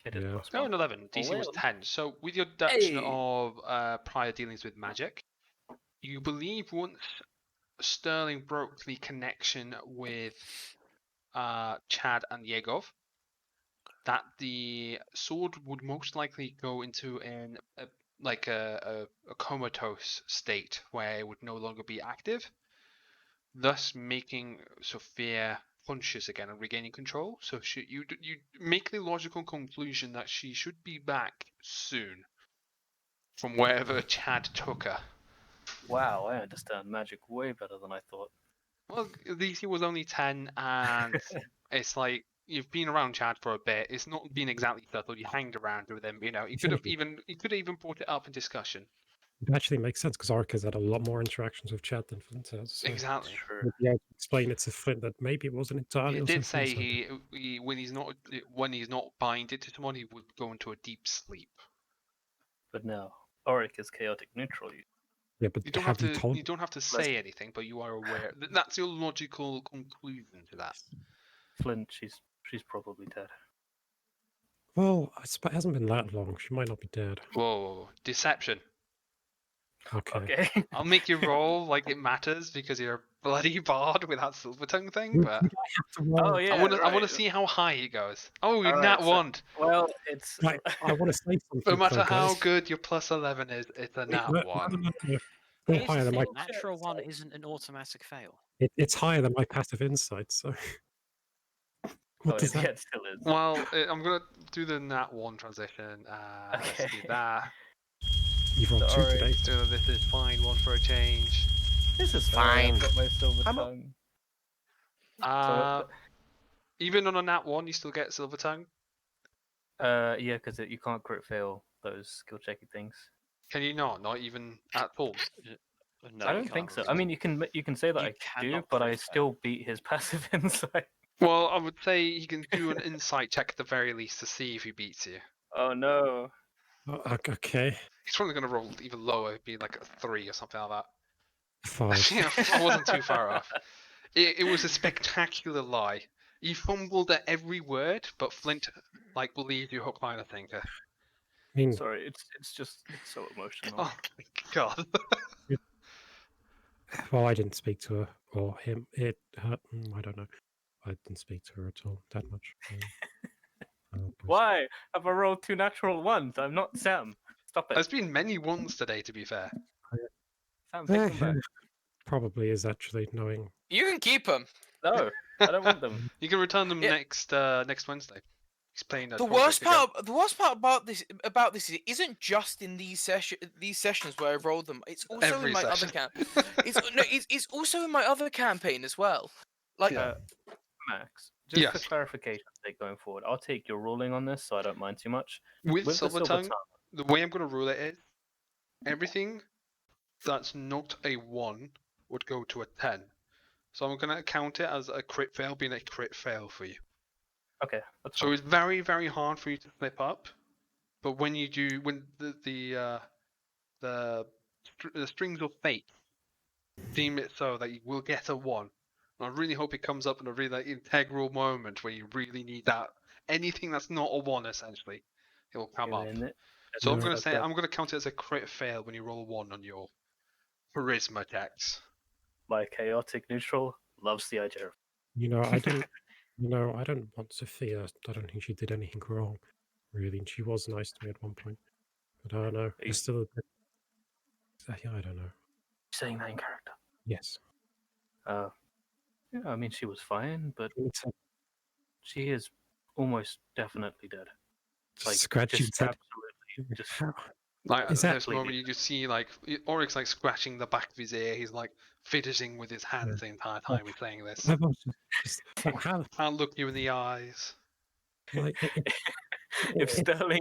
It is Yeah. +1. No, an 11. DC was well. 10. So, with your deduction Hey! of prior dealings with magic, you believe once Sterling broke the connection with Chad and Yegov, that the sword would most likely go into a comatose state where it would no longer be active, thus making Sophia conscious again and regaining control. So you make the logical conclusion that she should be back soon from wherever Chad took her. Wow, I understand magic way better than I thought. Well, DC was only 10, and it's like you've been around Chad for a bit. It's not been exactly subtle. You hanged around with him. He could have even brought it up in discussion. It actually makes sense because Auric has had a lot more interactions with Chad than Flint has. So Exactly. True. yeah, explain it to Flint that maybe it wasn't entirely. He also did say Flint's he when he's not binded to someone, he would go into a deep sleep. But now, Auric is chaotic neutral. Yeah, but You don't have have you to. told? You don't have to say anything, but you are aware. That's your logical conclusion to that. Flint, she's probably dead. Well, it hasn't been that long. She might not be dead. Whoa, deception. Okay. I'll make you roll like it matters because you're a bloody bard with that silver tongue thing. Would But I have to roll? Oh yeah, I want right. to see how high it goes. Oh, All nat right, so- one. Well, it's Right, I want to say something. No matter though, how guys. good your plus 11 is, it's a nat No, one. no. Still Here's higher the than my. thing: natural one isn't an automatic fail. It's higher than my passive insight. So. What does yeah, that? it still is. Well, I'm gonna do the nat one transition. Let's do that. You've rolled 2 Sorry. today. So this is fine. One for a change. This is Sorry, fine. I've got my silver I'm a- tongue. Even on a nat one, you still get silver tongue. Yeah, because you can't crit fail those skill checky things. Can you not? Not even at all. No, I you don't can't think so. I remove mean, you can say that You I do, cannot but I crit fail. still beat his passive insight. Well, I would say you can do an insight check at the very least to see if he beats you. Oh no! Okay. He's probably going to roll even lower, it'd be like a 3 or something like that. 5. Yeah, I wasn't too far off. It was a spectacular lie. You fumbled at every word, but Flint believed you hook, line, and sinker. I mean, Sorry, it's so emotional. Oh my god. well, I didn't speak to her or him. It hurt. I don't know. I didn't speak to her at all that much. Why have I rolled 2 natural ones? I'm not Sam. Stop it. There's been many ones today, to be fair. Sam, take them back. Probably is actually knowing. You can keep them. No, I don't want them. You can return them Yeah. next Wednesday. He's playing a The project worst again. part about this is it isn't just in these sessions where I rolled them. It's also Every in my session. other it's also in my other campaign as well. Like Yeah. Max, just Yes. for clarification's sake going forward, I'll take your ruling on this, so I don't mind too much. With With the Silver silver Tongue, the way I'm going to rule it is everything that's not a 1 would go to a 10. So I'm going to count it as a crit fail being a crit fail for you. Okay, that's So fine. it's very, very hard for you to slip up. But when you do, when the strings of fate deem it so that you will get a 1. And I really hope it comes up in a really integral moment where you really need that. Anything that's not a 1, essentially, it will come up. So I'm going to say, I'm going to count it as a crit fail when you roll a 1 on your charisma checks. My chaotic neutral loves the idea of. I don't. I don't want Sophia. I don't think she did anything wrong, really. And she was nice to me at one point. But I don't know. It's still a bit. Yeah, I don't know. Saying that in character. Yes. Yeah, I mean, she was fine, but It's she is almost definitely dead. Like, scratching just head. absolutely, just Like Is there's that- a moment you just see Oryx scratching the back of his ear. He's fidgeting with his hands the entire time he's saying this. I was just how Can't look you in the eyes. like if Sterling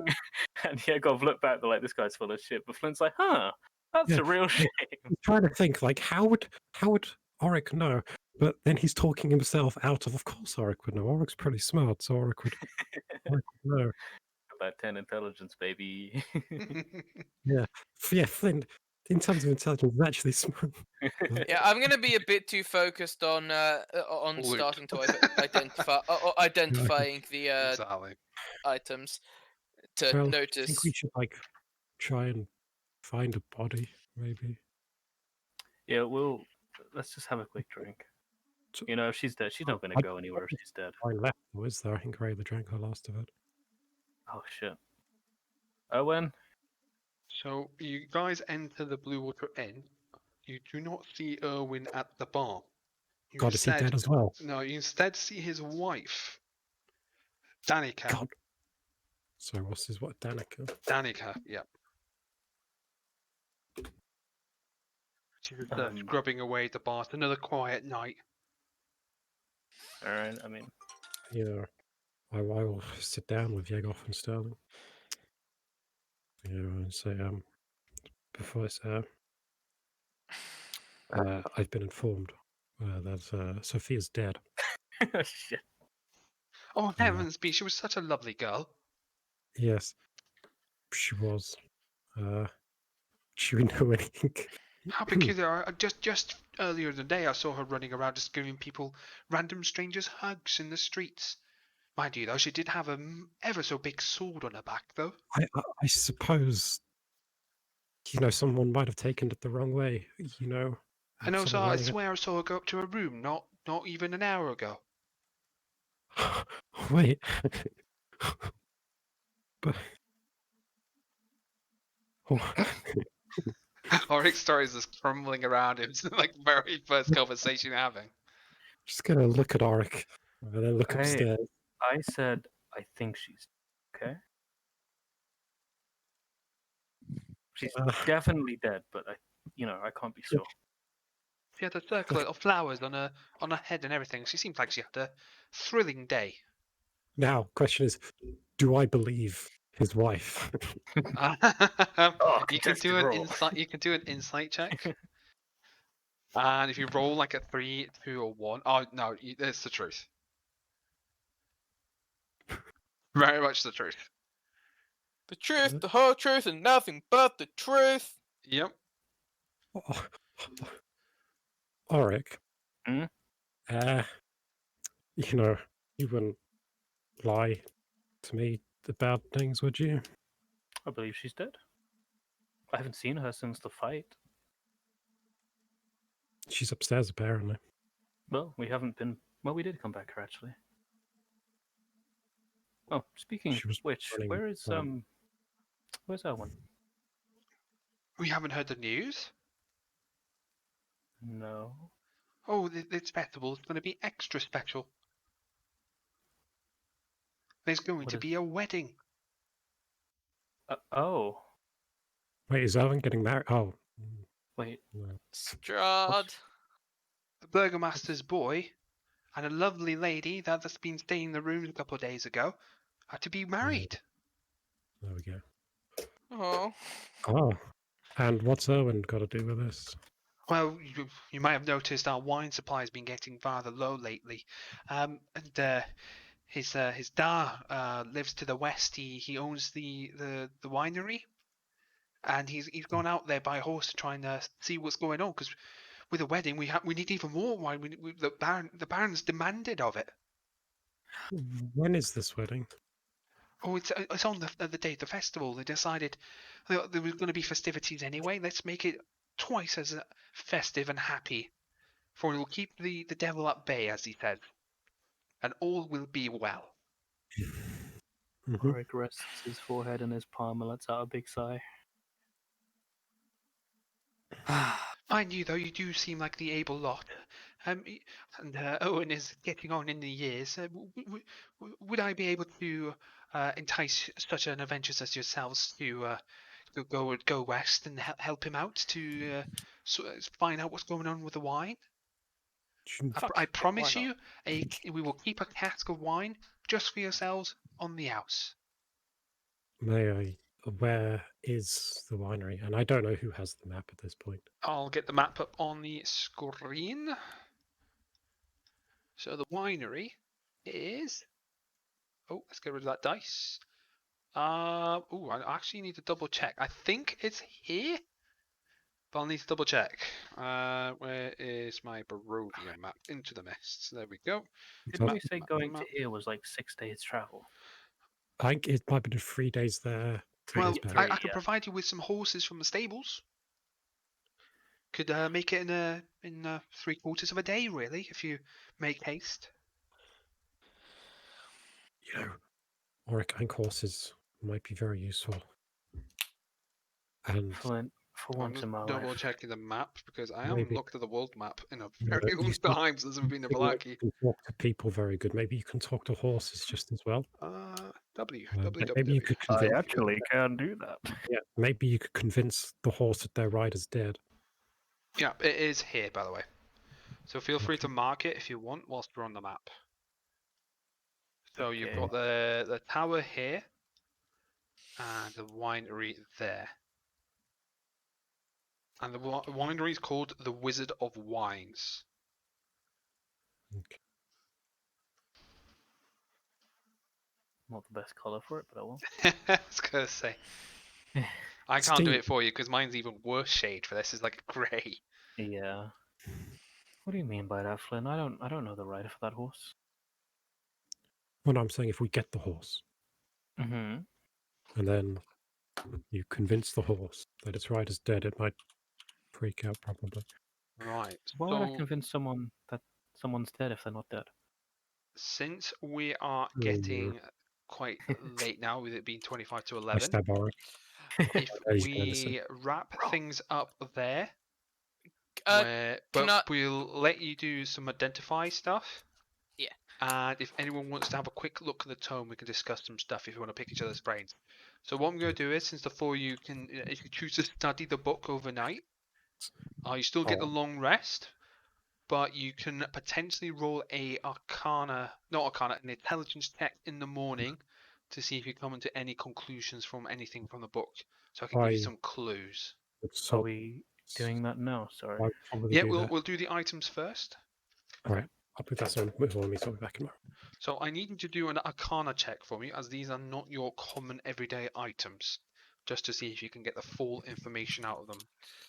and Yegov look back, they're like, "This guy's full of shit." But Flint's like, "Huh, that's Yeah, a real shame." I'm trying to think how would Auric know? But then he's talking himself out of course Auric would know. Auric's pretty smart, so Auric would know. About 10 intelligence, baby. Yeah, Flint, in terms of intelligence, is actually smart. yeah, I'm gonna be a bit too focused on Loot. starting to identifying the Exactly. items to Well, I notice. think we should try and find a body, maybe. Yeah, let's just have a quick drink. If she's dead, she's not going to go anywhere if she's dead. Wine left, though, is there? I think Rayla drank the last of it. Oh shit. Owen? So you guys enter the Blue Water Inn. You do not see Erwin at the bar. God, is he dead as well? No, you instead see his wife, Danica. God. So what's his what? Danica. Danica, yep. She's scrubbing away the bar. It's another quiet night. All right. I mean, Yeah, I will sit down with Yegov and Sterling. And say, before it's I've been informed that Sophia's dead. shit. Oh heavens, be she was such a lovely girl. Yes, she was. She would know anything. How peculiar! Just earlier today, I saw her running around, just giving people, random strangers, hugs in the streets. Mind you, though, she did have a ever so big sword on her back, though. I suppose. someone might have taken it the wrong way. I know, sir. someone I running swear I saw her go up to her room not even an hour ago. Wait. But Auric's stories is crumbling around him. It's like very first conversation you're having. Just gonna look at Auric and then look upstairs. I said I think she's okay. She's definitely dead, but I can't be sure. She had a circlet of flowers on her head and everything. She seemed like she had a thrilling day. Now, question is, do I believe his wife? You can do an insight. You can do an insight check, and if you roll like a 3, 2, or 1, oh no, it's the truth. Very much the truth. The truth, the whole truth, and nothing but the truth. Yep. Auric. Hmm? You wouldn't lie to me about things, would you? I believe she's dead. I haven't seen her since the fight. She's upstairs, apparently. Well, we haven't been. Well, we did come back here, actually. Oh, speaking of which, where's Owen? We haven't heard the news. No. Oh, this festival is going to be extra special. There's going to be a wedding. Oh. Wait, is Owen getting married? Oh. Wait. Strahd. The burgomaster's boy and a lovely lady that's been staying in the room a couple of days ago are to be married. There we go. Oh. Oh. And what's Owen got to do with this? Well, you might have noticed our wine supply has been getting rather low lately. And his dad lives to the west. He owns the winery, and he's gone out there by horse to try and see what's going on. Because with a wedding, we need even more wine. The Baron's demanded of it. When is this wedding? Oh, it's on the day of the festival. They decided there was going to be festivities anyway. Let's make it twice as festive and happy, for it will keep the devil at bay, as he said, and all will be well. Auric rests his forehead in his palm and lets out a big sigh. Mind you, though, you do seem like the able lot. And Owen is getting on in the years. Would I be able to entice such an adventurous as yourselves to go west and help him out to find out what's going on with the wine? I promise you, we will keep a cask of wine just for yourselves on the house. Where is the winery? And I don't know who has the map at this point. I'll get the map up on the screen. So the winery is... Oh, let's get rid of that dice. I actually need to double check. I think it's here, but I'll need to double check. Where is my Barovia map? Into the mists. There we go. Didn't we say going to here was like 6 days travel? I think it might be 3 days there. Well, I could provide you with some horses from the stables. Could make it in 3/4 of a day, really, if you make haste. Auric horses might be very useful. And for once in my life. Double checking the map because I haven't looked at the world map in a very long time since we've been to Vallaki. Vallaki. You can talk to people very good. Maybe you can talk to horses just as well. Maybe you could convince. I actually can do that. Yeah, maybe you could convince the horse that their rider's dead. Yeah, it is here, by the way. So feel free to mark it if you want whilst we're on the map. So you've got the tower here and the winery there. And the winery is called the Wizard of Wines. Okay. Not the best colour for it, but I will. I was going to say. I can't do it for you because mine's even worse shade for this. It's like grey. Yeah. What do you mean by that, Flynn? I don't know the rider for that horse. Well, no, I'm saying if we get the horse. Mm-hmm. And then You convince the horse that its rider's dead. It might freak out, probably. Right. Why would I convince someone that someone's dead if they're not dead? Since we are getting quite late now, with it being 25 to I 11, stab Auric. if He's gonna listen. we wrap things up there, Can but I- we'll let you do some identify stuff. Yeah. And if anyone wants to have a quick look at the tome, we can discuss some stuff if you want to pick each other's brains. So what I'm going to do is, since the four of you can, if you choose to study the book overnight, you still get the long rest, but you can potentially roll an intelligence check in the morning to see if you come into any conclusions from anything from the book. So I can give you some clues. Are we doing that now? Sorry. Yeah, we'll do the items first. All right, I'll put that on with me, so I'll be back in a moment. So I need you to do an Arcana check for me, as these are not your common everyday items, just to see if you can get the full information out of them,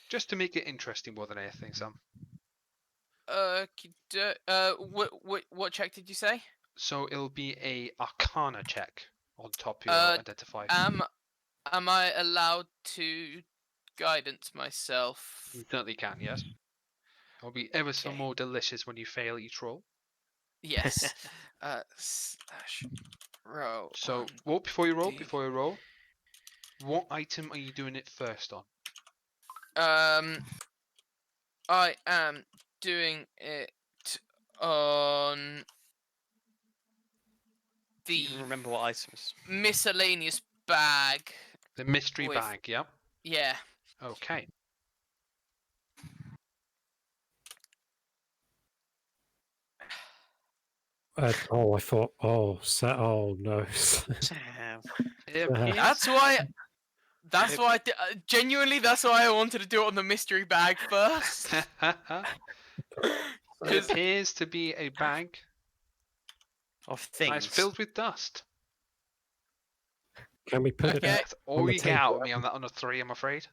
just to make it interesting more than anything, Sam. What check did you say? So it'll be a Arcana check on top of your identify. Am I allowed to guidance myself? You certainly can, yes. It'll be ever so more delicious when you fail each roll. Yes. Slash roll. So, before you roll, what item are you doing it first on? I am doing it on the. You remember what items? Miscellaneous bag. The mystery bag, yeah? Yeah. Okay. I thought, no. That's why. Genuinely, that's why I wanted to do it on the mystery bag first. It appears to be a bag of things. It's filled with dust. Can we put it? That's all you get out of me on that on a 3, I'm afraid.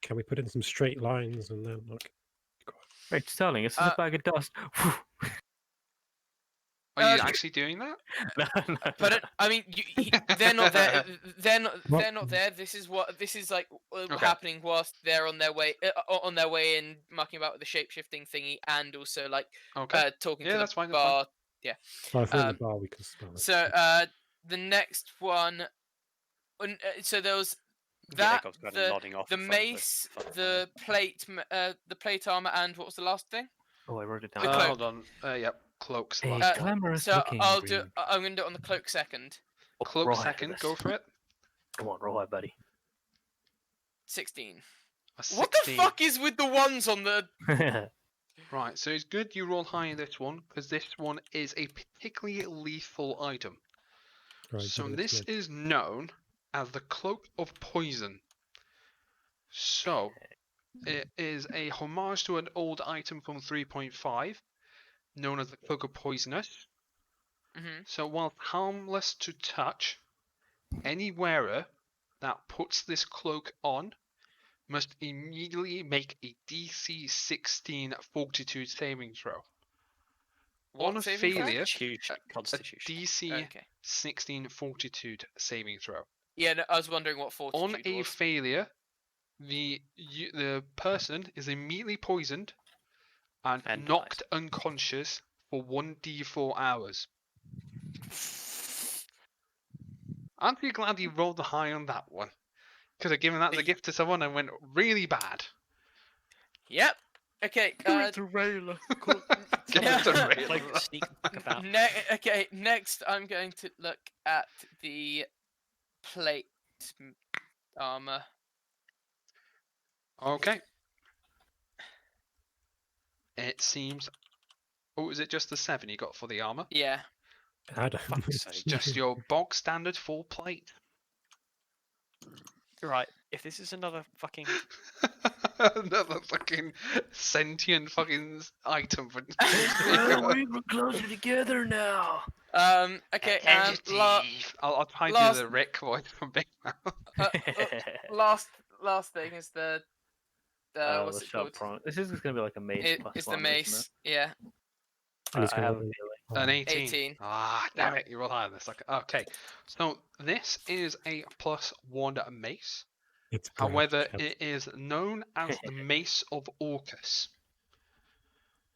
Can we put in some straight lines and then like? Wait, Sterling, it's a bag of dust. Are you actually doing that? No. But I mean, they're not there. They're not there. This is like happening whilst they're on their way and mucking about with the shape-shifting thingy, and also like talking to the bar. Yeah. Well, if we're in the bar, we can spell it. So the next one. So there was that the mace, the plate armor, and what was the last thing? Oh, I wrote it down. Hold on. Yep. Cloak's the last one. So I'm going to do it on the cloak second. Cloak second, go for it. Come on, roll high, buddy. 16. 16. What the fuck is with the ones on the... Right, so it's good you roll high in this one, because this one is a particularly lethal item. Right, so this is known as the Cloak of Poison. So, it is a homage to an old item from 3.5, known as the Cloak of Poisonous. So while harmless to touch, any wearer that puts this cloak on must immediately make a DC 16 Fortitude saving throw. On a failure, a DC 16 Fortitude saving throw. Yeah, no, I was wondering what Fortitude was. On a failure, the person is immediately poisoned and knocked unconscious for 1d4 hours. Aren't you glad you rolled the high on that one? Could have given that as a gift to someone and went really bad. Yep. Okay. Derailer. Okay. Next, I'm going to look at the plate armor. Okay. It seems. Oh, is it just the 7 you got for the armor? Yeah. It's just your bog standard full plate. Right. If this is another fucking another fucking sentient fucking item for. We're closer together now. Okay. I'll try to do the Rick voice from Big Mouth. Last thing is the what's it called? This is going to be like a mace. It's the mace. Yeah. I have an 18. Ah, damn it! You rolled higher than this. Okay, so this is a +1 mace. It's black. However, it is known as the Mace of Orcus.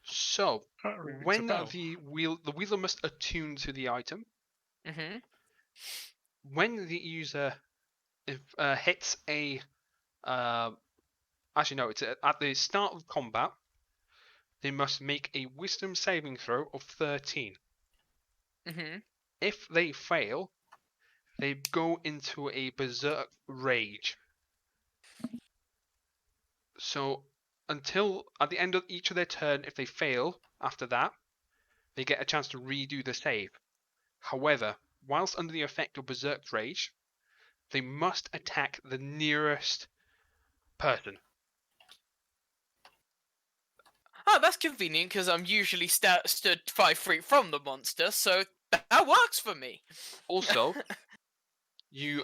So, when the wielder must attune to the item, when the user hits a actually no, it's at the start of combat, they must make a Wisdom saving throw of 13. If they fail, they go into a berserk rage. So until at the end of each of their turn, if they fail after that, they get a chance to redo the save. However, whilst under the effect of berserk rage, they must attack the nearest person. Oh, that's convenient because I'm usually stood 5 feet from the monster, so that works for me. Also, you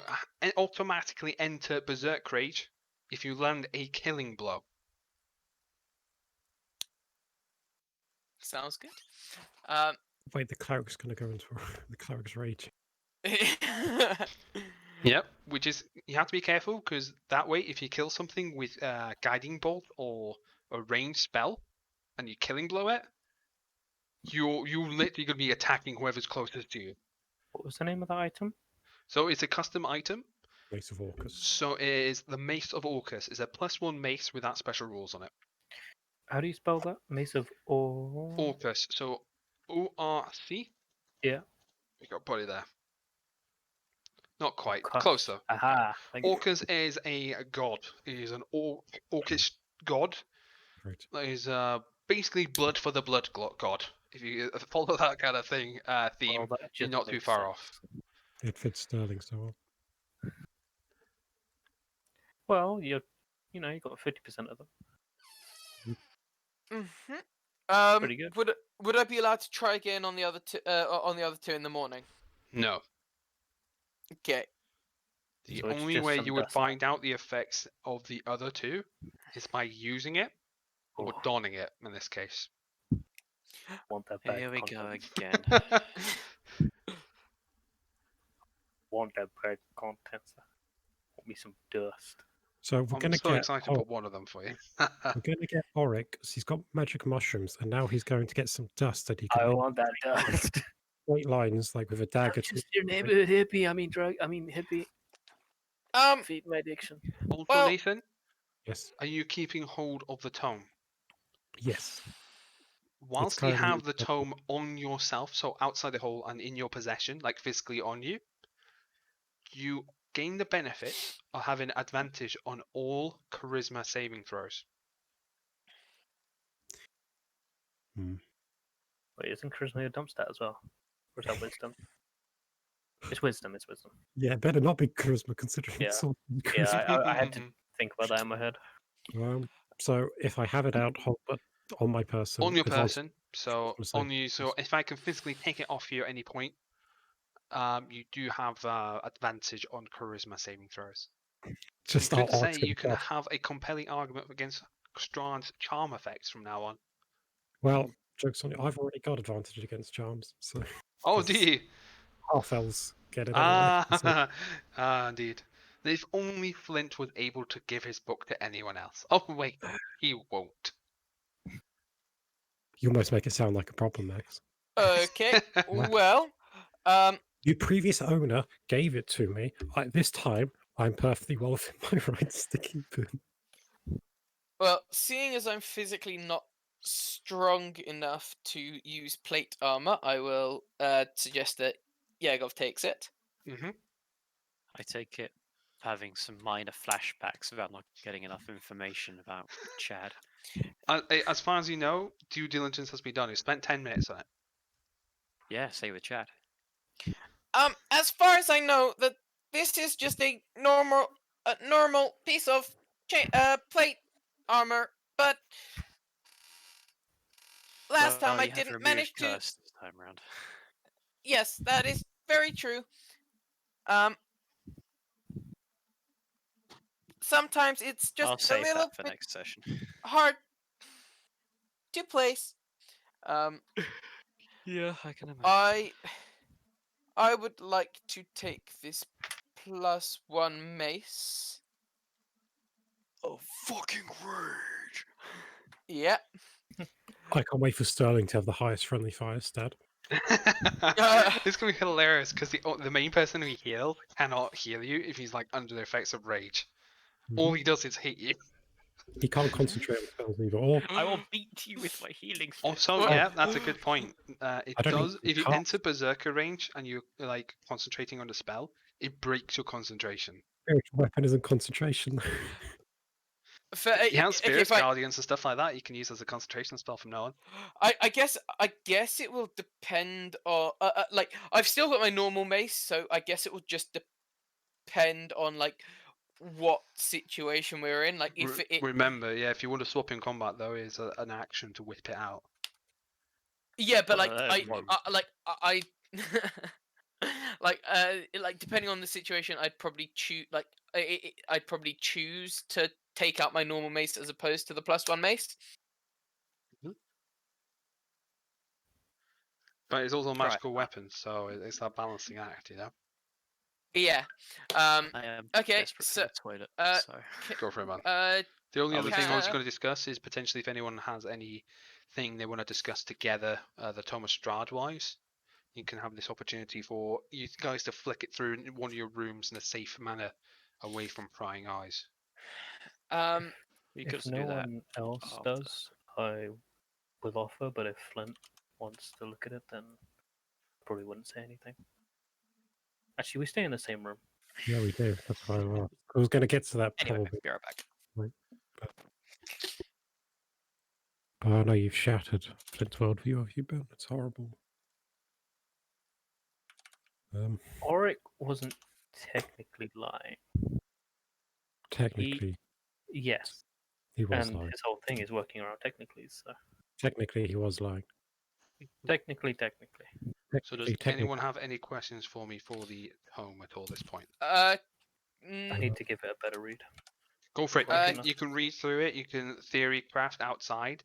automatically enter berserk rage if you land a killing blow. Sounds good. Wait, the cleric's going to go into the cleric's rage. Yep, which is you have to be careful because that way, if you kill something with guiding bolt or a ranged spell, and you killing blow it, you literally gonna be attacking whoever's closest to you. What was the name of that item? So it's a custom item. Mace of Orcus. So it is the Mace of Orcus. It's a +1 mace without special rules on it. How do you spell that? Mace of Orcus. So O-R-C. Yeah. You got put it there. Not quite. Orcus. Close though. Aha. Orcus is a god. He is an orcish god. Right. That is basically blood for the blood god. If you follow that kind of thing theme, Well, you're not too far off. It fits Sterling so well. Well, you got 50% of them. Pretty good. Would I be allowed to try again on the other two in the morning? No. Okay. The So it's only just way some you would dust. find out the effects of the other two is by using it or Oh. donning it in this case. Want that bad Here we go content. again. Want that bad content. Want me some dust. So we're I'm going to so get. excited to put one of them for you. We're going to get Auric because he's got magic mushrooms, and now he's going to get some dust that he can I make want that dust. straight lines like with a dagger. Just your neighborhood hippie. I mean hippie. Feed my addiction. Also, Well- Nathan, Yes. are you keeping hold of the tome? Yes. Whilst you currently- have the tome on yourself, so outside the hole and in your possession, like physically on you, you gain the benefit of having advantage on all charisma saving throws. Wait, isn't charisma a dump stat as well? Or is that wisdom? It's wisdom. It's wisdom. Yeah, it better not be charisma considering Yeah. it's all Yeah, charisma. I had to think about that in my head. So if I have it out, hold it on my person. On your advanced- person, so charisma on you. So if I can physically take it off you at any point, you do have advantage on charisma saving throws. Just You could I'll say ask you can himself. have a compelling argument against Strahd's charm effects from now on. Well, jokes on you. I've already got advantage against charms, so Oh, do you? half elves get it anyway. So Indeed. If only Flint was able to give his book to anyone else. Oh, wait, he won't. you almost make it sound like a problem, Max. Okay. Well, Your previous owner gave it to me. This time, I'm perfectly well within my rights to keep it. well, seeing as I'm physically not strong enough to use plate armor, I will suggest that Yegov takes it. Hmm. I take it having some minor flashbacks about not getting enough information about Chad. As far as you know, due diligence has been done. You spent 10 minutes on it. Yeah, say with Chad. As far as I know, that this is just a normal piece of plate armor, but last time Well, I you have didn't removed manage to. curse this time around. Yes, that is very true. Sometimes it's just I'll a save little that for bit next session. hard to place. Yeah, I can imagine. I would like to take this +1 mace of fucking rage. Yeah. I can't wait for Sterling to have the highest friendly fire stat. It's gonna be hilarious because the main person who heals cannot heal you if he's like under the effects of rage. All he does is hit you. He can't concentrate on spells either. Or I will beat you with my healing stick. Also, Well- yeah, that's a good point. It I don't does think if you can't. enter berserker range and you're like concentrating on the spell, it breaks your concentration. spiritual weapon isn't concentration. He has okay, spirits, fine. guardians, and stuff like that. You can use as a concentration spell from now on. I guess it will depend on like I've still got my normal mace, so I guess it will just depend on like what situation we're in. Like if Remember, yeah, if you want to swap in combat, though, is an action to whip it out. yeah, but Well, like won't. I like depending on the situation, I'd probably choose I'd probably choose to take out my normal mace as opposed to the +1 mace. But it's also a Right. magical weapon, so it's that balancing act, you know? Yeah. I am Okay, desperate so, for the toilet, so... Go for it, man. Uh, The only I'll other be thing I was fine. going to discuss is potentially if anyone has anything they want to discuss together, the Thomas Strahd wise, you can have this opportunity for you guys to flick it through in one of your rooms in a safe manner, away from prying eyes. You could If also no do that. one else after. does, I will offer. But if Flint wants to look at it, then I probably wouldn't say anything. Actually, we stay in the same room. Yeah, we do. That's why I was going to get to that Anyway, probably. be right back. But I know you've shattered Flint's worldview, have you, Ben? It's horrible. Auric wasn't technically lying. Technically, Yes, he was and lying. his whole thing is working around technically. So Technically, he was lying. technically. So does Technically, anyone have any questions for me for the home at all this point? I need to give it a better read. Go for it. Uh, You can read through it. You can theory craft outside.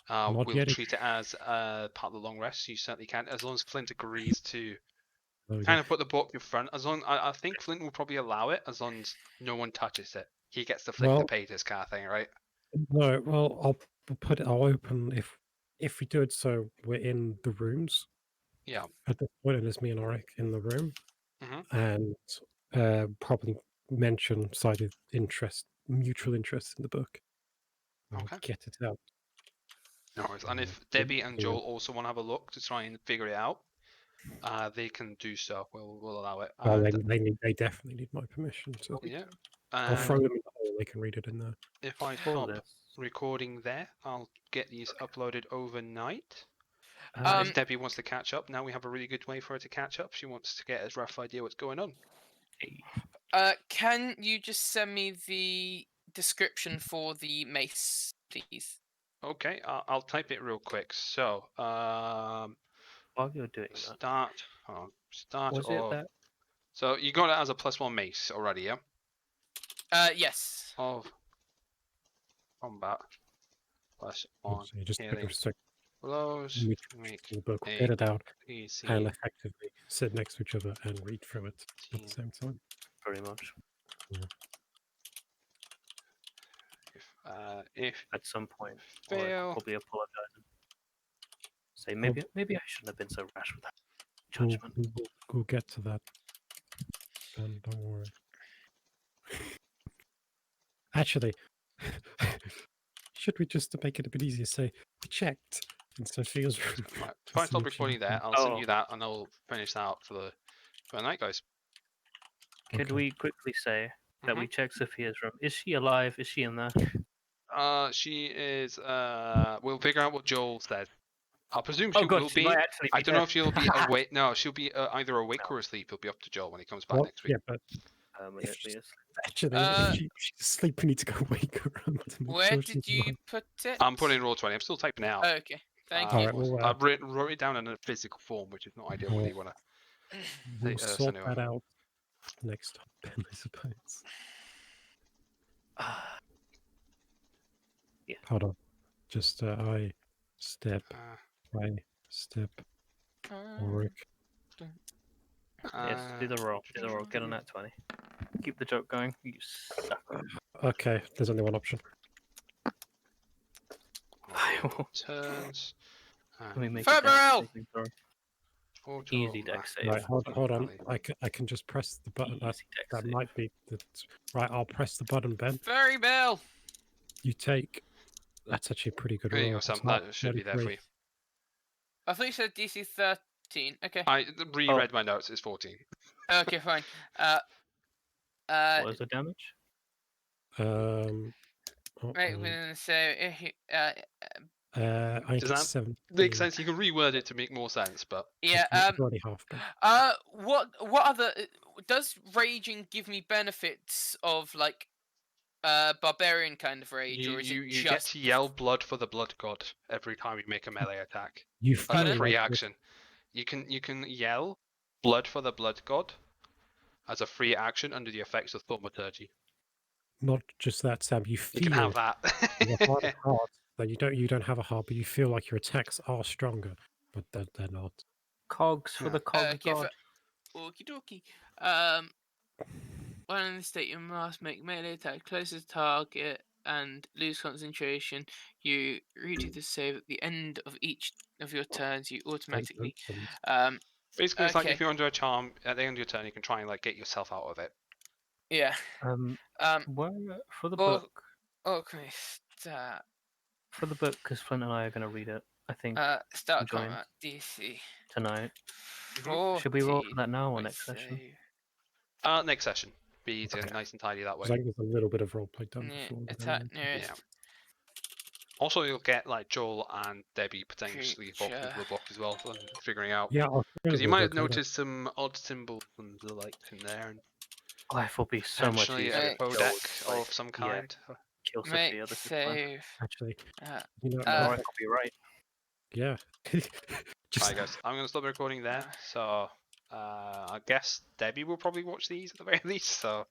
Not We'll yet. treat it as part of the long rest. You certainly can, as long as Flint agrees to There we go. kind of put the book in front. As long, I think Flint will probably allow it as long as no one touches it. He gets to flick the Well- pages, kind of thing, right? No, well, I'll put it. I'll open if we do it so we're in the rooms. Yeah. At this point, and it's me and Auric in the room, Mhm. and probably mention cited interest, mutual interest in the book. I'll Okay. get it out. No worries. And if Yeah. Debbie and Yeah. Joel also want to have a look to try and figure it out, they can do so. We'll allow it. Well, And, they definitely need my permission. So yeah. I'll And throw them in the hole. They can read it in there. if I For stop this, recording there, I'll get these uploaded overnight. um, If Debbie wants to catch up, now we have a really good way for her to catch up. She wants to get a rough idea what's going on. can you just send me the description for the mace, please? Okay, I'll type it real quick. So, while you're doing that, start was it of. that? So you got it as a +1 mace already, yeah? Yes. Of combat +1 So you just healing restrict blows. Make the book, a get it out, PC and effectively sit next to each other and read through it at the 15 same time. Pretty much. if At some point, Auric will fail. probably apologize. Say maybe I shouldn't have been so rash with that judgment. We'll get to that. Ben, don't worry. Actually, should we just to make it a bit easier say we checked instead of feels Right, if I stop recording there, I'll send you that, and I'll finish that out for the night, guys. Could Okay. we quickly say that we check Sophia's room? Is she alive? Is she in there? She is. We'll figure out what Joel said. I presume Oh she god, will she be. might actually I be don't know dead. if she'll be awake. No, she'll be either awake or asleep. It'll be up to Joel when he comes back Well, next week. yeah, but Permanently asleep. actually, if she's asleep, we need to go wake her up. To make Where sure did she's you alive. put it? I'm putting in Roll20. I'm still typing it out. Oh, okay. Thank All you. right, well, I wrote it down in a physical form, which is not ideal when you want to. We'll sort anyway. that out next time, I suppose. Yeah. Hold on. Just I step, Auric. Yes, do the roll. Do the roll. Get on that 20. Keep the joke going. You sucker. Okay, there's only one option. Turns. Let me make Third a dex barrel! saving throw. Photo Easy dex save. Right, hold on. I can just press the button. Easy dex That save. might be the right. I'll press the button, Ben. Ferry bell! You take. That's actually a pretty good There you roll. go, Sam. It's not That should be there for 33. you. I thought you said DC 13. Okay. I reread my notes. It's 14. Okay, fine. What was the damage? Oh, Right, so if you, I think Does it's that 7. make sense? You can reword it to make more sense, but yeah. It's already half. Ben. What other does raging give me benefits of like barbarian kind of rage, or is it you just get to yell blood for the blood god every time you make a melee attack. You As feel a free like action. You can yell blood for the blood god as a free action under the effects of thaumaturgy. not just that, Sam. You You can have feel that. with a heart that you don't have a heart, but you feel like your attacks are stronger, but they're not. Cogs for the cog okay, god. Okie dokie. While in this state, you must make melee attack closest target and lose concentration. You redo the save at the end of each of your turns. You automatically. Basically, it's like Okay. if you're under a charm at the end of your turn, you can try and like get yourself out of it. Yeah. Where for the Well, book? okay. Start. For the book, because Flint and I are going to read it. I think Start join. combat DC. Tonight. 40, Should we roll for that now or next session? Next session. Be easier, nice and tidy that way. I think there's a little bit of roleplay done Yeah, before. attack Then, nearest. Yeah. Also, you'll get like Joel and Debbie potentially popped into Creature. the book as well, for figuring out. yeah, I'll Because you might have okay, noticed some odd symbols and the like in there, and Life will be so much potentially easier. a if Joel codex was, like, of some kind. kill Make Sophia. This is fun. save. Actually, Uh, you know, Or I could be right. yeah. Just Alright, guys, I'm gonna stop the recording there. So, I guess Debbie will probably watch these at the very least. So,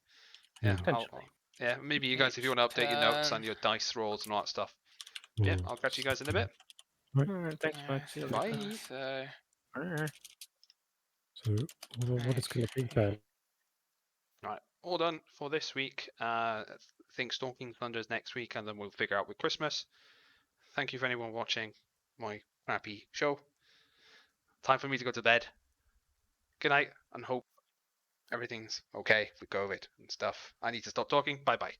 yeah, Potentially. yeah, maybe you guys, if you want to update your notes and your dice rolls and all that stuff. Yeah, I'll catch you guys in a bit. Alright, thanks, Max. See you later. Bye. So. So, what it's going to be then? Right, all done for this week. I think Stalking Thunder is next week, and then we'll figure out with Christmas. Thank you for anyone watching my crappy show. Time for me to go to bed. Good night, and hope everything's okay with COVID and stuff. I need to stop talking. Bye bye.